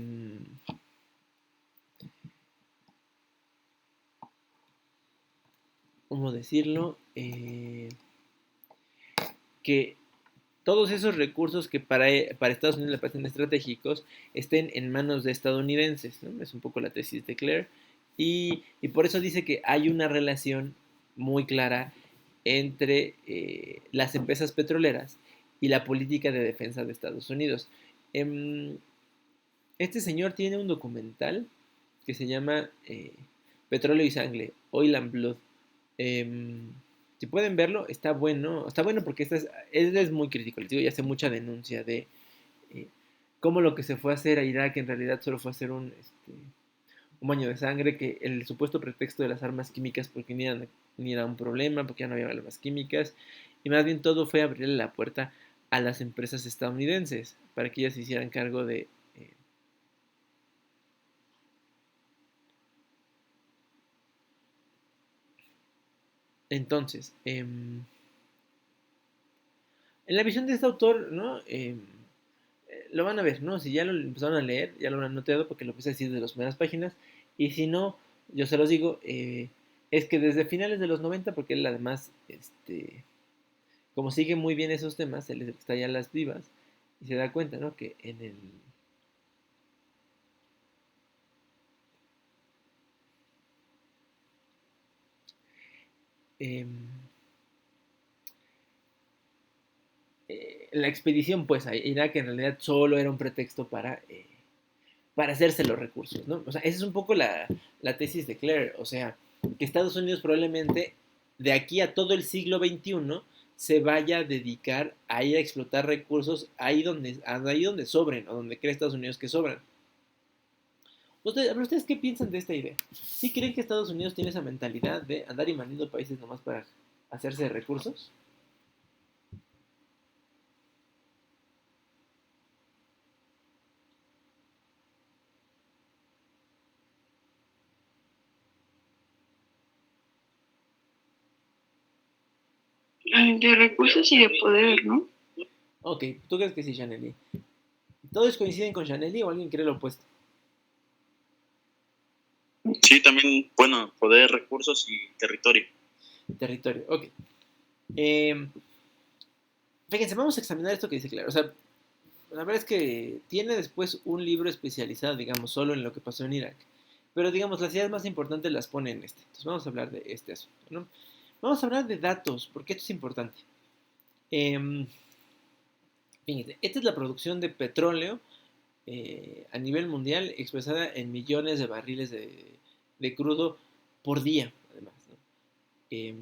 ¿cómo decirlo? Que todos esos recursos que para Estados Unidos le parecen estratégicos estén en manos de estadounidenses, ¿no? Es un poco la tesis de Claire. Y por eso dice que hay una relación muy clara entre las empresas petroleras y la política de defensa de Estados Unidos. Este señor tiene un documental que se llama Petróleo y Sangre, Oil and Blood. Si pueden verlo, está bueno porque él es muy crítico, les digo, y hace mucha denuncia de eh, cómo lo que se fue a hacer a Irak en realidad solo fue a hacer un baño de sangre, que el supuesto pretexto de las armas químicas porque ni era un problema, porque ya no había armas químicas, y más bien todo fue abrirle la puerta a las empresas estadounidenses para que ellas se hicieran cargo de entonces, en la visión de este autor, ¿no? Lo van a ver, ¿no? Si ya lo empezaron a leer, ya lo han notado porque lo puse así de las primeras páginas. Y si no, yo se los digo, es que desde finales de los 90, porque él además, como sigue muy bien esos temas, él está ya en las vivas y se da cuenta, ¿no? Que em, la expedición, pues, a Irak en realidad solo era un pretexto para hacerse los recursos, ¿no? O sea, esa es un poco la tesis de Claire, o sea, que Estados Unidos probablemente de aquí a todo el siglo XXI se vaya a dedicar a ir a explotar recursos ahí donde sobren, o donde cree Estados Unidos que sobran. ¿Ustedes qué piensan de esta idea? ¿Sí creen que Estados Unidos tiene esa mentalidad de andar invadiendo países nomás para hacerse de recursos? De recursos y de poder, ¿no? Ok, ¿tú crees que sí, Shanely? ¿Todos coinciden con Shanely o alguien cree lo opuesto? Sí, también, bueno, poder, recursos y territorio. Territorio, ok. Eh, Fíjense, vamos a examinar esto que dice Claro. O sea, la verdad es que tiene después un libro especializado, digamos, solo en lo que pasó en Irak. Pero, digamos, las ideas más importantes las pone en este. Entonces, vamos a hablar de este asunto, ¿no? Vamos a hablar de datos, porque esto es importante. Eh, Fíjense, esta es la producción de petróleo a nivel mundial expresada en millones de barriles de crudo por día, además, ¿no? Eh,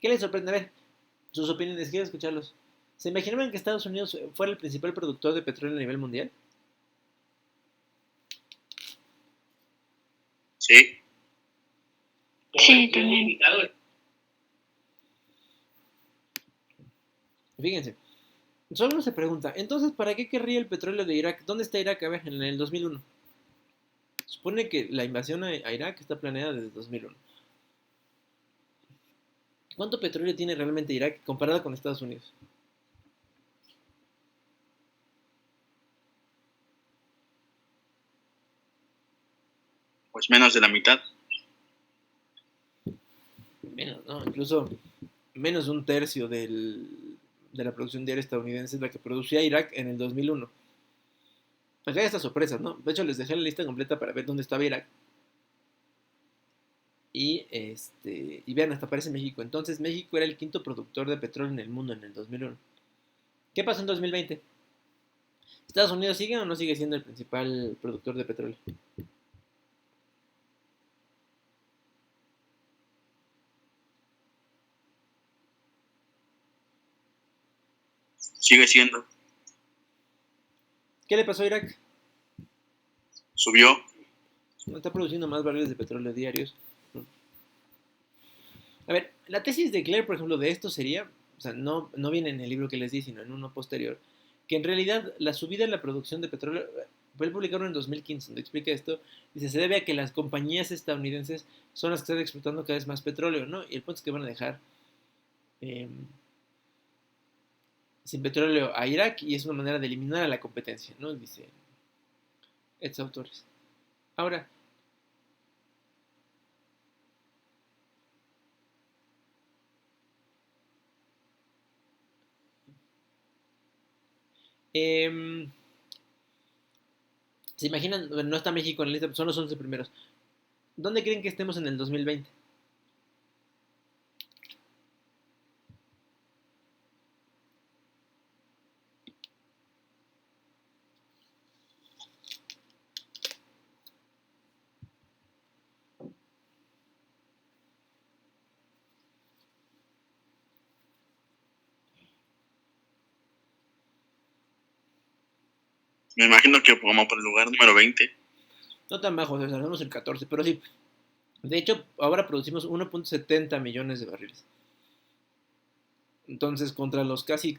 ¿Qué les sorprende? A ver, sus opiniones, quiero escucharlos. ¿Se imaginaban que Estados Unidos fuera el principal productor de petróleo a nivel mundial? Sí. Sí, también. Fíjense, solo uno se pregunta, entonces, ¿para qué querría el petróleo de Irak? ¿Dónde está Irak? A ver, en el 2001. Supone que la invasión a Irak está planeada desde 2001. ¿Cuánto petróleo tiene realmente Irak comparado con Estados Unidos? Pues menos de la mitad. Menos, ¿no? Incluso menos de un tercio de la producción diaria estadounidense es la que producía Irak en el 2001. Acá hay estas sorpresas, ¿no? De hecho, les dejé la lista completa para ver dónde estaba Irak. Y vean, hasta aparece México. Entonces, México era el quinto productor de petróleo en el mundo en el 2001. ¿Qué pasó en 2020? ¿Estados Unidos sigue o no sigue siendo el principal productor de petróleo? Sigue siendo. ¿Qué le pasó a Irak? Subió. No está produciendo más barriles de petróleo diarios. A ver, la tesis de Claire, por ejemplo, de esto sería, o sea, no viene en el libro que les di, sino en uno posterior, que en realidad la subida en la producción de petróleo, fue publicado en 2015, donde explica esto, dice, se debe a que las compañías estadounidenses son las que están explotando cada vez más petróleo, ¿no? Y el punto es que van a dejar eh, sin petróleo a Irak y es una manera de eliminar a la competencia, ¿no? Dice estos autores. Ahora, eh, ¿se imaginan? Bueno, no está México en la lista, son los 11 primeros. ¿Dónde creen que estemos en el 2020? Me imagino que como por el lugar número 20. No tan bajos, o sea, somos el 14, pero sí. De hecho, ahora producimos 1.70 millones de barriles. Entonces, contra los casi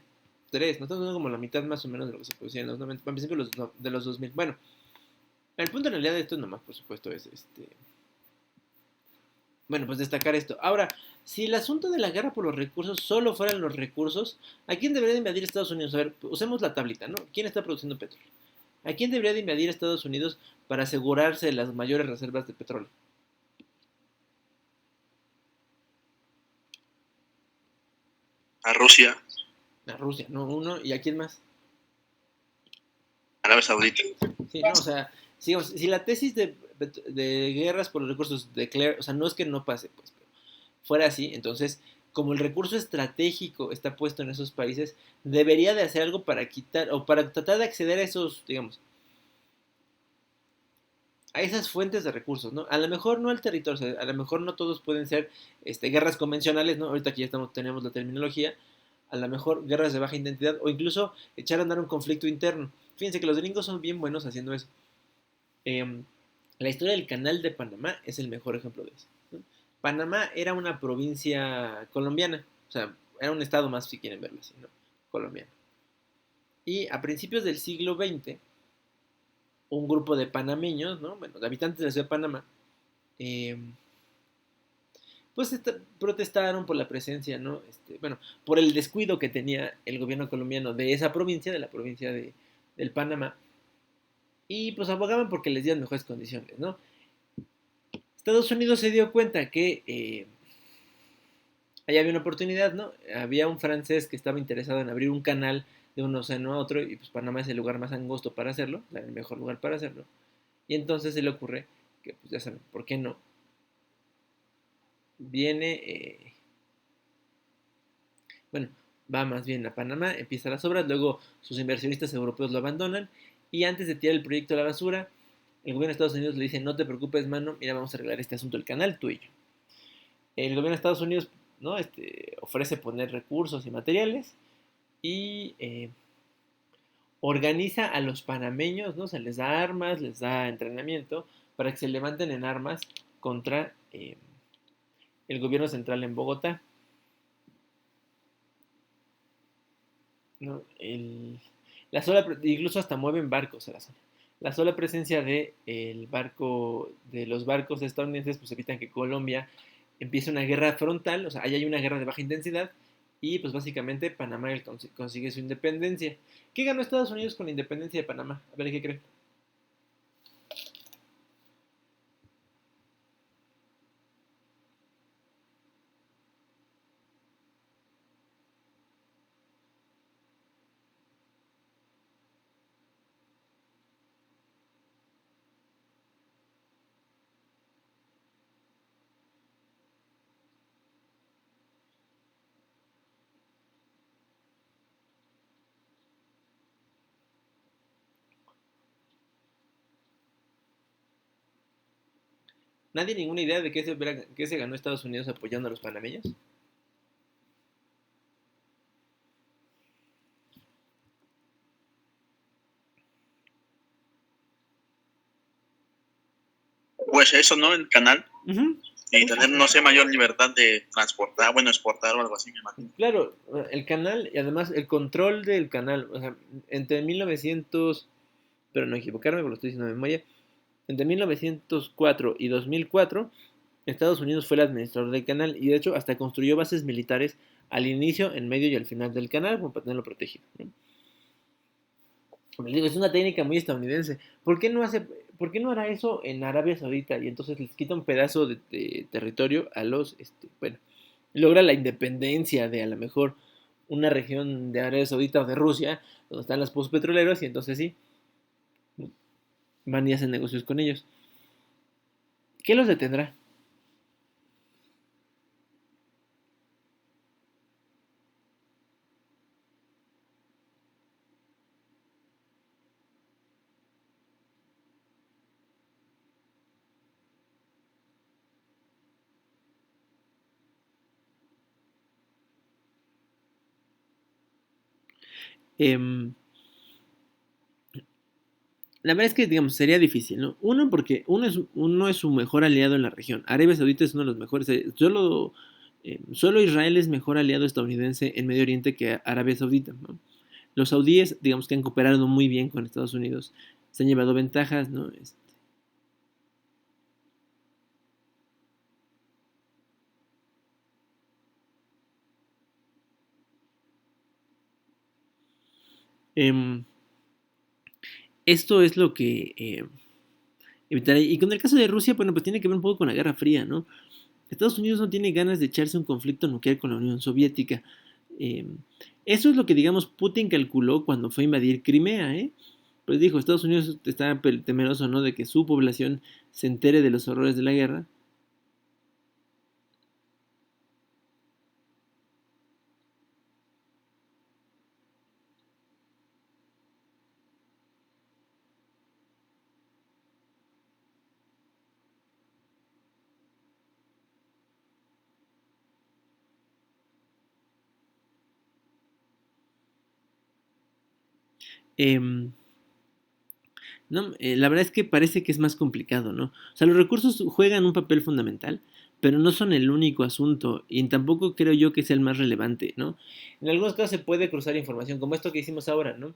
3, no estamos como la mitad más o menos de lo que se producía en los 90, al principio de los 2000. Bueno, el punto en realidad de esto nomás, por supuesto, es bueno, pues destacar esto. Ahora, si el asunto de la guerra por los recursos solo fueran los recursos, ¿a quién debería de invadir Estados Unidos? A ver, usemos la tablita, ¿no? ¿Quién está produciendo petróleo? ¿A quién debería de invadir Estados Unidos para asegurarse las mayores reservas de petróleo? A Rusia, A Rusia, ¿no? Uno, ¿y a quién más? Arabia Saudita. Sí, no, o sea, si la tesis de guerras por los recursos de Claire, o sea, no es que no pase, pues, pero fuera así, entonces, como el recurso estratégico está puesto en esos países, debería de hacer algo para quitar, o para tratar de acceder a esos, digamos, a esas fuentes de recursos, ¿no? A lo mejor no al territorio, o sea, a lo mejor no todos pueden ser guerras convencionales, ¿no? Ahorita aquí ya tenemos la terminología, a lo mejor guerras de baja intensidad, o incluso echar a andar un conflicto interno. Fíjense que los gringos son bien buenos haciendo eso. La historia del canal de Panamá es el mejor ejemplo de eso, ¿no? Panamá era una provincia colombiana, o sea, era un estado más, si quieren verlo así, ¿no? Colombiano. Y a principios del siglo XX, un grupo de panameños, ¿no? Bueno, de habitantes de la ciudad de Panamá, eh, pues protestaron por la presencia, ¿no? Bueno, por el descuido que tenía el gobierno colombiano de esa provincia, de la provincia del Panamá, y pues abogaban porque les dieran mejores condiciones, ¿no? Estados Unidos se dio cuenta que ahí había una oportunidad, ¿no? Había un francés que estaba interesado en abrir un canal de un océano a otro y pues Panamá es el lugar más angosto para hacerlo, el mejor lugar para hacerlo. Y entonces se le ocurre que, pues ya saben, ¿por qué no? Viene, bueno, va más bien a Panamá, empieza las obras, luego sus inversionistas europeos lo abandonan y antes de tirar el proyecto a la basura, el gobierno de Estados Unidos le dice, no te preocupes, mano, mira, vamos a arreglar este asunto del canal, tú y yo. El gobierno de Estados Unidos, ¿no? Ofrece poner recursos y materiales y organiza a los panameños, ¿no? Se les da armas, les da entrenamiento para que se levanten en armas contra el gobierno central en Bogotá. ¿No? Incluso hasta mueven barcos a la zona. La sola presencia de los barcos estadounidenses pues evitan que Colombia empiece una guerra frontal, o sea, ahí hay una guerra de baja intensidad y pues básicamente Panamá consigue su independencia. ¿Qué ganó Estados Unidos con la independencia de Panamá? A ver qué creen. ¿Nadie ninguna idea de qué se ganó Estados Unidos apoyando a los panameños? Pues eso, ¿no? El canal. Ujú. Y tener, no sé, mayor libertad de transportar, bueno, exportar o algo así, me imagino. Claro, el canal y además el control del canal, o sea, entre 1900, pero no equivocarme, porque lo estoy diciendo de memoria, entre 1904 y 2004, Estados Unidos fue el administrador del canal y de hecho hasta construyó bases militares al inicio, en medio y al final del canal, como para tenerlo protegido, ¿no? Como les digo, es una técnica muy estadounidense. ¿Por qué no hará eso en Arabia Saudita? Y entonces les quita un pedazo de territorio a los, bueno, logra la independencia de a lo mejor una región de Arabia Saudita o de Rusia, donde están las pozos petroleros, y entonces sí, van y hacen negocios con ellos. ¿Qué los detendrá? Em, la verdad es que, digamos, sería difícil, ¿no? Uno, porque uno es su mejor aliado en la región. Arabia Saudita es uno de los mejores. Solo Israel es mejor aliado estadounidense en Medio Oriente que Arabia Saudita, ¿no? Los saudíes, digamos que han cooperado muy bien con Estados Unidos. Se han llevado ventajas, ¿no? Em, Esto es lo que evitará. Y con el caso de Rusia, bueno, pues tiene que ver un poco con la Guerra Fría, ¿no? Estados Unidos no tiene ganas de echarse un conflicto nuclear con la Unión Soviética. Eh, Eso es lo que, digamos, Putin calculó cuando fue a invadir Crimea, ¿eh? Pues dijo, Estados Unidos está temeroso, ¿no? De que su población se entere de los horrores de la guerra. Em, no, la verdad es que parece que es más complicado, ¿no? O sea, los recursos juegan un papel fundamental, pero no son el único asunto y tampoco creo yo que sea el más relevante, ¿no? En algunos casos se puede cruzar información, como esto que hicimos ahora, ¿no?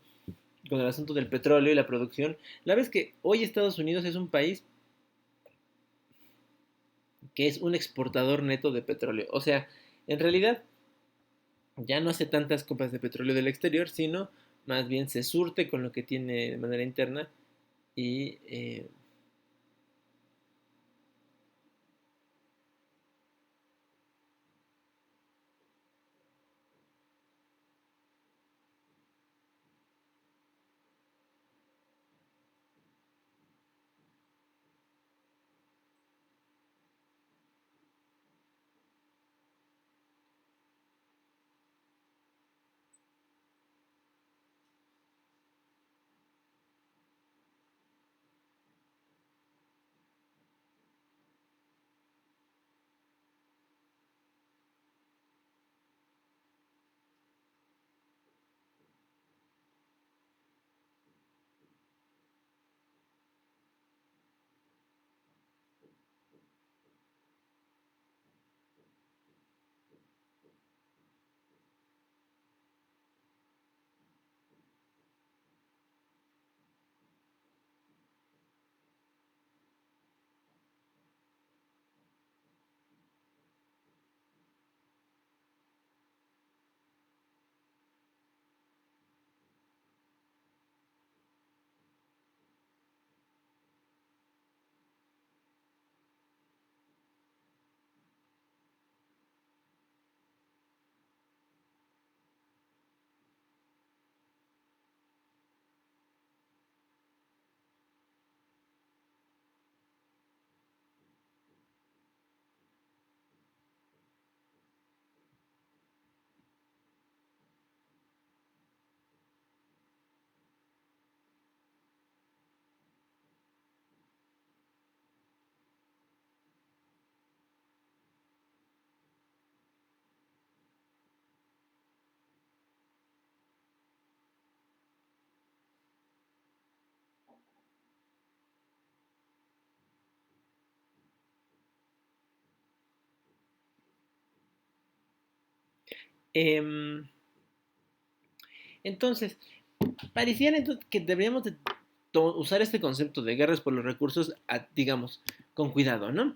Con el asunto del petróleo y la producción. La vez que hoy Estados Unidos es un país que es un exportador neto de petróleo. O sea, en realidad ya no hace tantas compras de petróleo del exterior, sino más bien se surte con lo que tiene de manera interna y em, entonces, pareciera entonces que deberíamos de usar este concepto de guerras por los recursos, digamos, con cuidado, ¿no?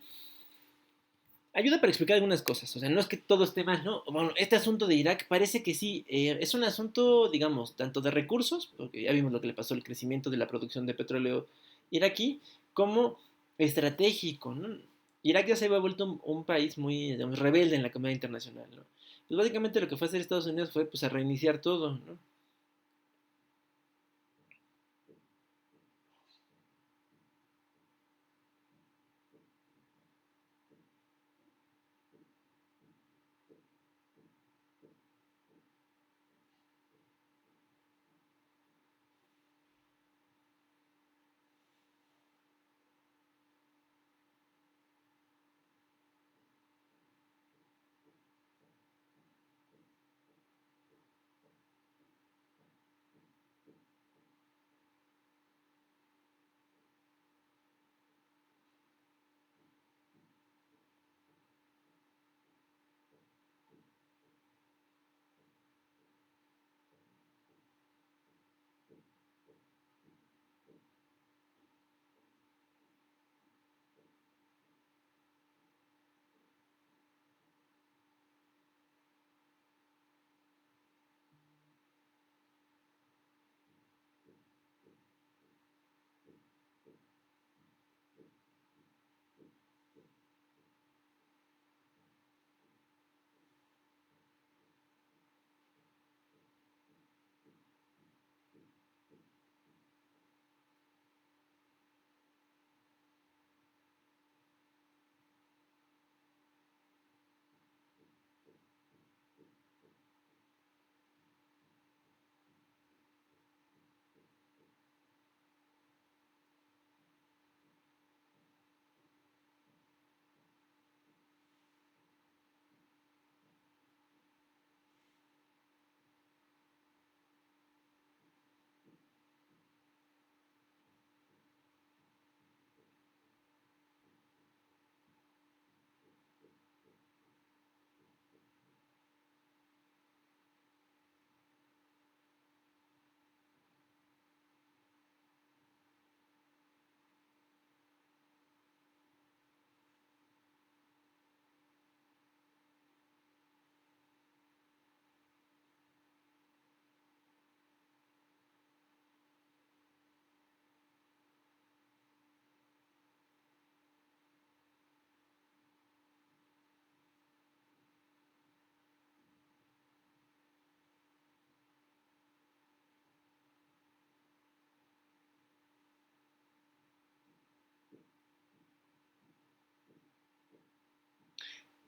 Ayuda para explicar algunas cosas, o sea, no es que todo esté mal, ¿no? Bueno, este asunto de Irak parece que sí, es un asunto, digamos, tanto de recursos, porque ya vimos lo que le pasó al crecimiento de la producción de petróleo iraquí, como estratégico, ¿no? Irak ya se había vuelto un país muy, digamos, rebelde en la comunidad internacional, ¿no? Pues básicamente lo que fue hacer Estados Unidos fue, pues, a reiniciar todo, ¿no?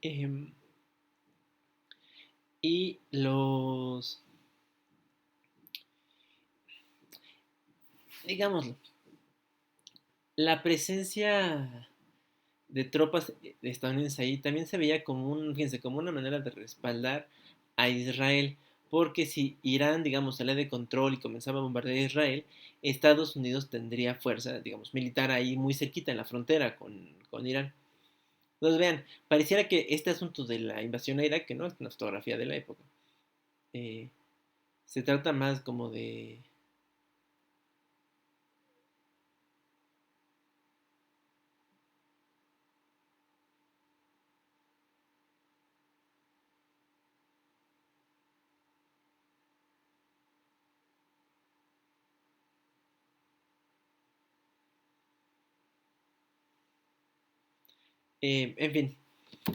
Em, y digámoslo, la presencia de tropas estadounidenses ahí también se veía como fíjense, como una manera de respaldar a Israel, porque si Irán, digamos, salía de control y comenzaba a bombardear a Israel, Estados Unidos tendría fuerza, digamos, militar ahí muy cerquita en la frontera con Irán. Entonces vean, pareciera que este asunto de la invasión a Irak, que no es una fotografía de la época, eh, se trata más como de... en fin,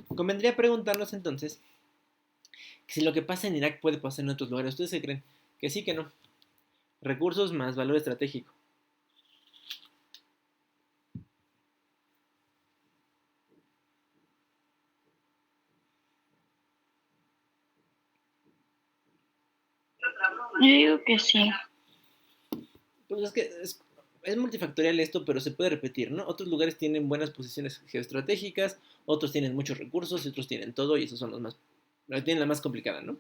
convendría preguntarnos entonces si lo que pasa en Irak puede pasar en otros lugares. ¿Ustedes se creen? Que sí, que no. Recursos más valor estratégico. Yo digo que sí. Pues es que es multifactorial esto, pero se puede repetir, ¿no? Otros lugares tienen buenas posiciones geoestratégicas, otros tienen muchos recursos y otros tienen todo, y esos son tienen la más complicada, ¿no?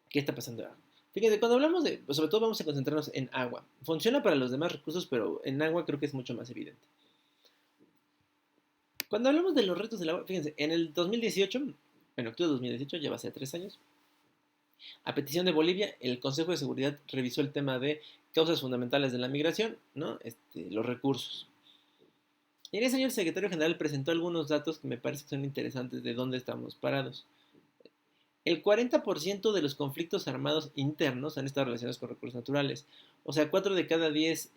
¿Qué está pasando ahora? Fíjense, cuando hablamos de, pues sobre todo vamos a concentrarnos en agua. Funciona para los demás recursos, pero en agua creo que es mucho más evidente. Cuando hablamos de los retos del agua, fíjense, en el 2018, en octubre de 2018, ya va a ser 3 años, a petición de Bolivia, el Consejo de Seguridad revisó el tema de causas fundamentales de la migración, ¿no? Los recursos. Y en ese año el secretario general presentó algunos datos que me parece que son interesantes de dónde estamos parados. El 40% de los conflictos armados internos han estado relacionados con recursos naturales. O sea, 4 de cada 10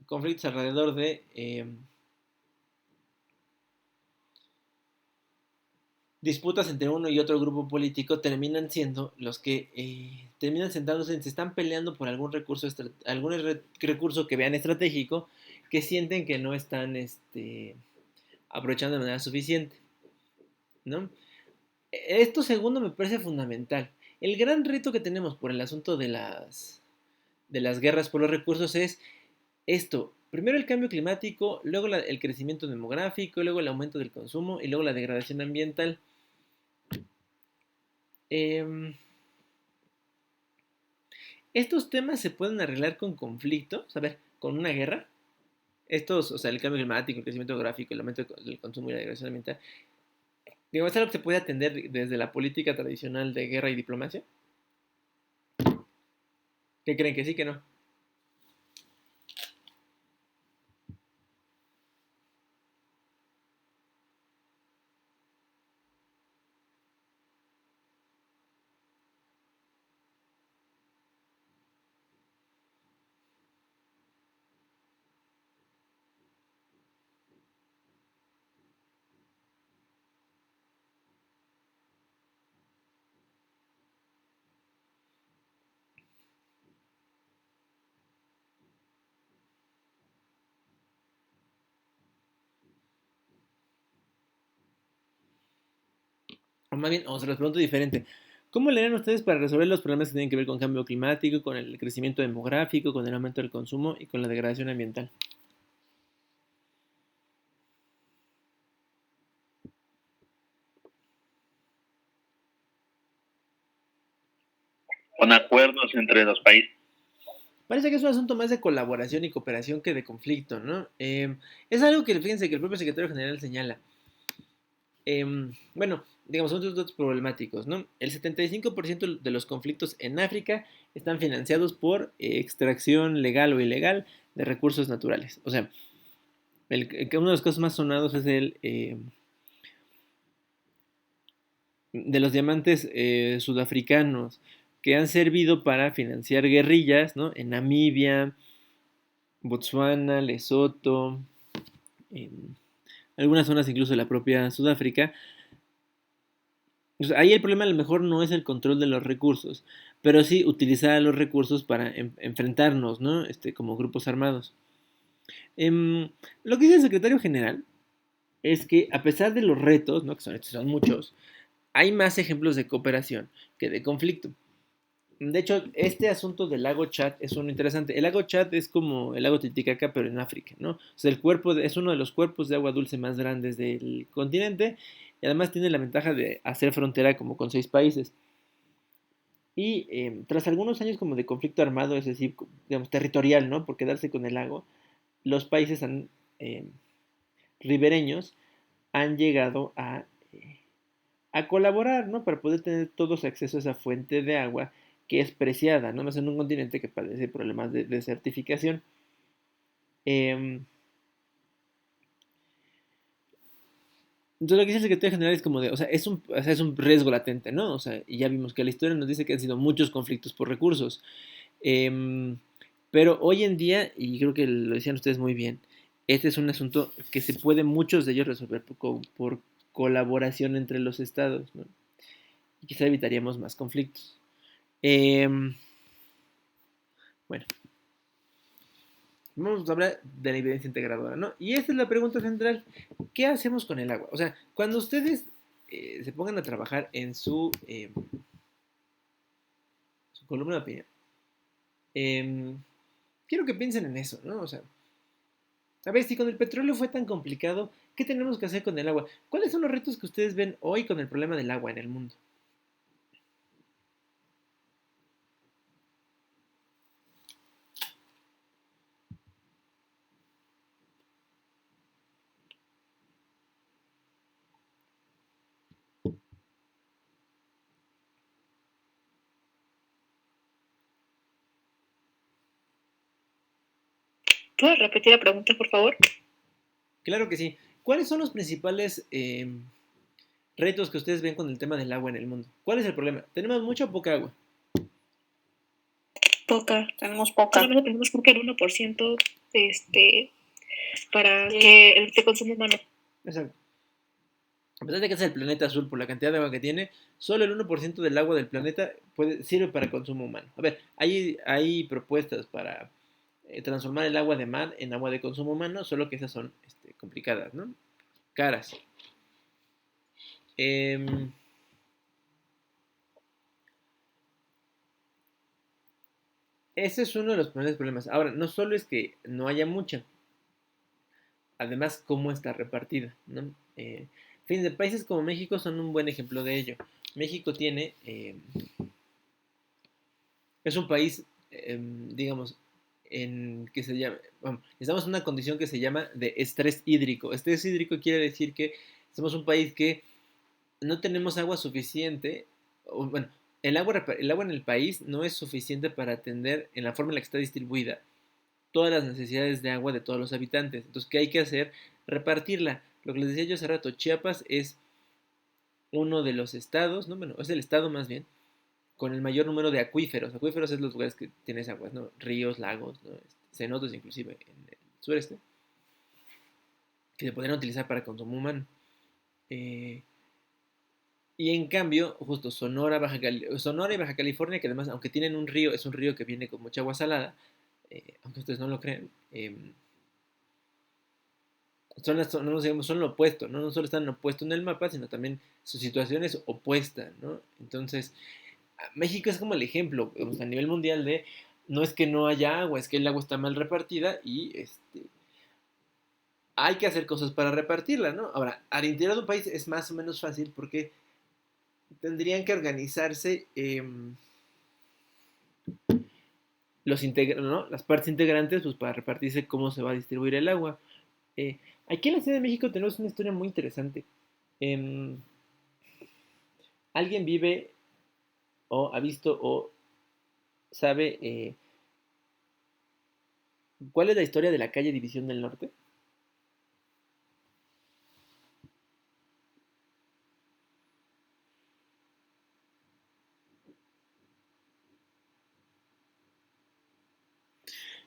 conflictos alrededor de disputas entre uno y otro grupo político terminan siendo los que terminan sentándose, se están peleando por algún recurso que vean estratégico, que sienten que no están aprovechando de manera suficiente, ¿no? Esto segundo me parece fundamental. El gran reto que tenemos por el asunto de las guerras por los recursos es esto. Primero el cambio climático, luego el crecimiento demográfico, luego el aumento del consumo y luego la degradación ambiental. Estos temas se pueden arreglar con conflictos, a ver, con una guerra. Estos, o sea, el cambio climático, el crecimiento demográfico, el aumento del consumo y la degradación ambiental. Digo, ¿es algo que se puede atender desde la política tradicional de guerra y diplomacia? ¿Qué creen? ¿Que sí, que no? O más bien, o se los pregunto diferente. ¿Cómo le harían ustedes para resolver los problemas que tienen que ver con cambio climático, con el crecimiento demográfico, con el aumento del consumo y con la degradación ambiental? Con acuerdos entre los países. Parece que es un asunto más de colaboración y cooperación que de conflicto, ¿no? Es algo que, fíjense, que el propio secretario general señala. Bueno, digamos, son otros datos problemáticos, ¿no? El 75% de los conflictos en África están financiados por extracción legal o ilegal de recursos naturales. O sea, uno de los casos más sonados es el de los diamantes sudafricanos que han servido para financiar guerrillas, ¿no? En Namibia, Botswana, Lesoto, en algunas zonas incluso de la propia Sudáfrica. O sea, ahí el problema a lo mejor no es el control de los recursos, pero sí utilizar los recursos para enfrentarnos, ¿no? Como grupos armados. Lo que dice el secretario general es que a pesar de los retos, ¿no? Que son muchos, hay más ejemplos de cooperación que de conflicto. De hecho, este asunto del lago Chad es uno interesante. El lago Chad es como el lago Titicaca, pero en África, ¿no? O sea, es uno de los cuerpos de agua dulce más grandes del continente y además tiene la ventaja de hacer frontera como con 6 países. Y tras algunos años como de conflicto armado, es decir, digamos, territorial, ¿no? Por quedarse con el lago, los países eh, ribereños han llegado a colaborar, ¿no? Para poder tener todos acceso a esa fuente de agua que es preciada, ¿no? Más en un continente que padece problemas de desertificación. Em, entonces lo que dice el secretario general es como de, o sea, es un riesgo latente, ¿no? O sea, y ya vimos que la historia nos dice que han sido muchos conflictos por recursos. Em, pero hoy en día, y creo que lo decían ustedes muy bien, este es un asunto que se puede muchos de ellos resolver por colaboración entre los estados, ¿no? Y quizá evitaríamos más conflictos. Em, bueno, vamos a hablar de la evidencia integradora, ¿no? Y esta es la pregunta central. ¿Qué hacemos con el agua? O sea, cuando ustedes se pongan a trabajar en su columna de opinión, em, quiero que piensen en eso, ¿no? O sea, a ver, si con el petróleo fue tan complicado, ¿qué tenemos que hacer con el agua? ¿Cuáles son los retos que ustedes ven hoy con el problema del agua en el mundo? ¿Puedes repetir la pregunta, por favor? Claro que sí. ¿Cuáles son los principales retos que ustedes ven con el tema del agua en el mundo? ¿Cuál es el problema? ¿Tenemos mucha o poca agua? Poca. Tenemos poca. Solamente tenemos creo que el 1% para que el de consumo humano. Exacto. A pesar de que es el planeta azul por la cantidad de agua que tiene, solo el 1% del agua del planeta sirve para consumo humano. A ver, hay propuestas para transformar el agua de mar en agua de consumo humano, solo que esas son complicadas, ¿no? Caras. Em, Ese es uno de los primeros problemas. Ahora, no solo es que no haya mucha, además cómo está repartida, ¿no? En fin, de países como México son un buen ejemplo de ello. México es un país, digamos, en que se llama, bueno, estamos en una condición que se llama de estrés hídrico. Estrés hídrico quiere decir que somos un país que no tenemos agua suficiente, bueno, el agua en el país no es suficiente para atender en la forma en la que está distribuida todas las necesidades de agua de todos los habitantes. Entonces, ¿qué hay que hacer? Repartirla. Lo que les decía yo hace rato, Chiapas es uno de los estados, no, bueno, es el estado más bien, con el mayor número de acuíferos. Acuíferos es los lugares que tienes aguas, ¿no? Ríos, lagos, ¿no? Cenotes inclusive en el sureste, que se podrían utilizar para consumo humano. Eh, y en cambio, justo Sonora y Baja California, que además, aunque tienen un río, es un río que viene con mucha agua salada, aunque ustedes no lo crean, son lo opuesto, ¿no? No solo están opuestos en el mapa, sino también su situación es opuesta, ¿no? Entonces, México es como el ejemplo, a nivel mundial de no es que no haya agua, es que el agua está mal repartida y hay que hacer cosas para repartirla, ¿no? Ahora, al interior de un país es más o menos fácil porque tendrían que organizarse ¿no? Las partes integrantes pues, para repartirse cómo se va a distribuir el agua. Aquí en la Ciudad de México tenemos una historia muy interesante. Em, ¿Alguien vive o ha visto o sabe cuál es la historia de la calle División del Norte?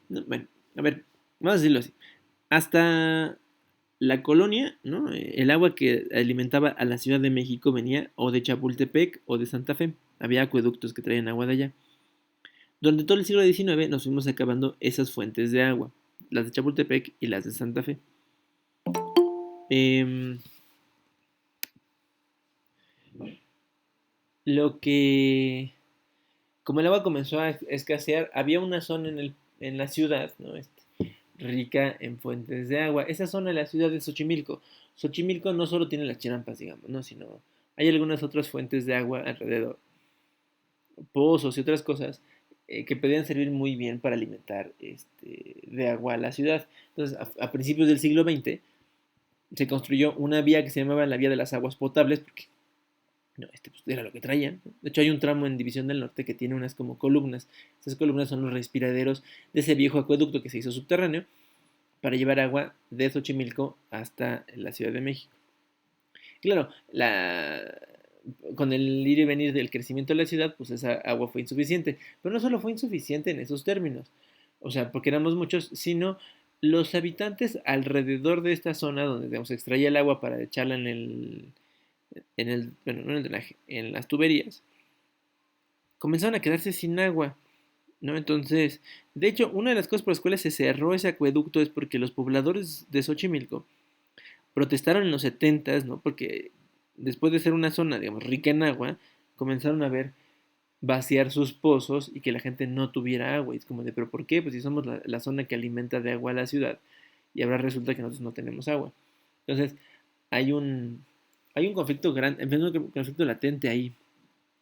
No, bueno, a ver, vamos a decirlo así. Hasta la colonia, ¿no? El agua que alimentaba a la Ciudad de México venía o de Chapultepec o de Santa Fe. Había acueductos que traían agua de allá. Durante todo el siglo XIX nos fuimos acabando esas fuentes de agua. las de Chapultepec y las de Santa Fe. Em, lo que, como el agua comenzó a escasear, había una zona en la ciudad, ¿no? Rica en fuentes de agua. Esa zona de la ciudad de Xochimilco. Xochimilco no solo tiene las chirampas, digamos, ¿no? Sino hay algunas otras fuentes de agua alrededor, pozos y otras cosas que podían servir muy bien para alimentar de agua a la ciudad. Entonces, a principios del siglo XX se construyó una vía que se llamaba la Vía de las Aguas Potables, porque no, pues, era lo que traían. De hecho, hay un tramo en División del Norte que tiene unas como columnas. Esas columnas son los respiraderos de ese viejo acueducto que se hizo subterráneo para llevar agua de Xochimilco hasta la Ciudad de México. Claro, con el ir y venir del crecimiento de la ciudad, pues esa agua fue insuficiente. Pero no solo fue insuficiente en esos términos, o sea, porque éramos muchos, sino los habitantes alrededor de esta zona donde digamos, se extraía el agua para echarla bueno, no en el drenaje, en las tuberías, comenzaron a quedarse sin agua, ¿no? Entonces, de hecho, una de las cosas por las cuales se cerró ese acueducto es porque los pobladores de Xochimilco protestaron en los 70s, ¿no? Porque después de ser una zona, digamos, rica en agua, comenzaron a ver vaciar sus pozos y que la gente no tuviera agua. Y es como de, ¿pero por qué? Pues si somos la zona que alimenta de agua a la ciudad y ahora resulta que nosotros no tenemos agua. Entonces, hay un, hay un conflicto grande, en fin, un conflicto latente ahí,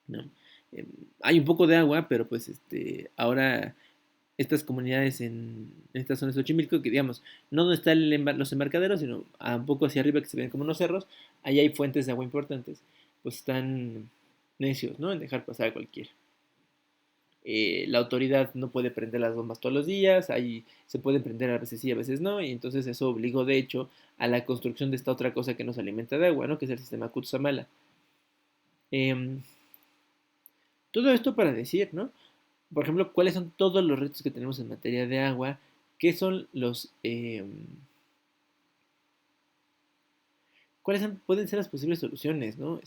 ¿no? Eh, Hay un poco de agua, pero pues ahora estas comunidades en estas zonas de Xochimilco, que digamos, no donde están los embarcaderos, sino a un poco hacia arriba que se ven como unos cerros, ahí hay fuentes de agua importantes, pues están necios, ¿no? En dejar pasar a cualquiera. La autoridad no puede prender las bombas todos los días, ahí se pueden prender a veces sí, a veces no, y entonces eso obligó de hecho a la construcción de esta otra cosa que nos alimenta de agua, ¿no? Que es el sistema Kutsamala. Em, Todo esto para decir, ¿no? Por ejemplo, cuáles son todos los retos que tenemos en materia de agua, qué son pueden ser las posibles soluciones, ¿no?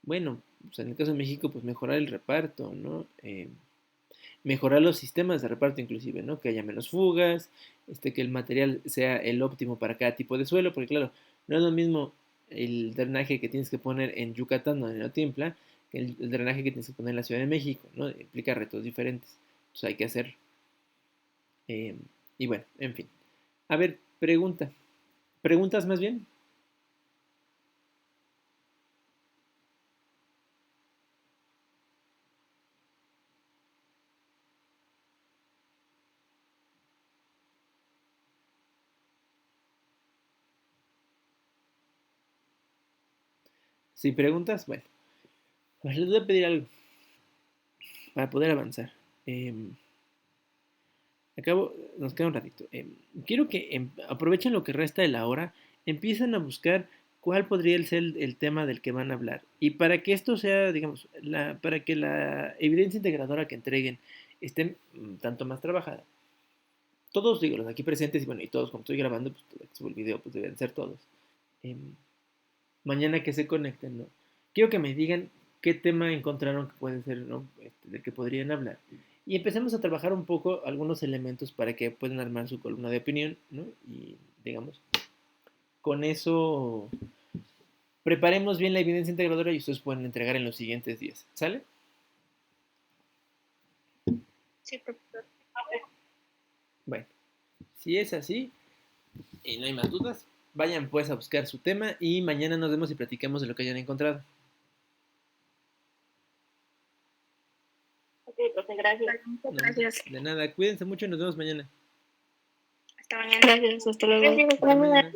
Bueno, pues en el caso de México, pues mejorar el reparto, ¿no? Mejorar los sistemas de reparto inclusive, ¿no? Que haya menos fugas, que el material sea el óptimo para cada tipo de suelo, porque claro, no es lo mismo el drenaje que tienes que poner en Yucatán o en Otimpla que el drenaje que tienes que poner en la Ciudad de México, ¿no? Implica retos diferentes. Entonces hay que hacer. eh, y bueno, en fin. A ver, pregunta. ¿Preguntas más bien? Si preguntas, bueno, pues les voy a pedir algo para poder avanzar. Em, nos queda un ratito. Quiero que aprovechen lo que resta de la hora, empiecen a buscar cuál podría ser el tema del que van a hablar. Y para que esto sea, digamos, para que la evidencia integradora que entreguen esté tanto más trabajada. Todos, digo, los aquí presentes, y bueno, y todos, como estoy grabando, pues que subo el video, pues deben ser todos. Em, Mañana que se conecten, ¿no? Quiero que me digan qué tema encontraron que puede ser, ¿no? Del que podrían hablar. Y empecemos a trabajar un poco algunos elementos para que puedan armar su columna de opinión, ¿no? Y digamos, con eso preparemos bien la evidencia integradora y ustedes pueden entregar en los siguientes días. ¿Sale? Sí, profesor. Bueno, si es así y no hay más dudas, vayan pues a buscar su tema y mañana nos vemos y platicamos de lo que hayan encontrado. Ok, profe, gracias. No, Gracias. de nada, cuídense mucho y nos vemos mañana. Hasta mañana. Gracias, hasta luego. Gracias, Hasta mañana.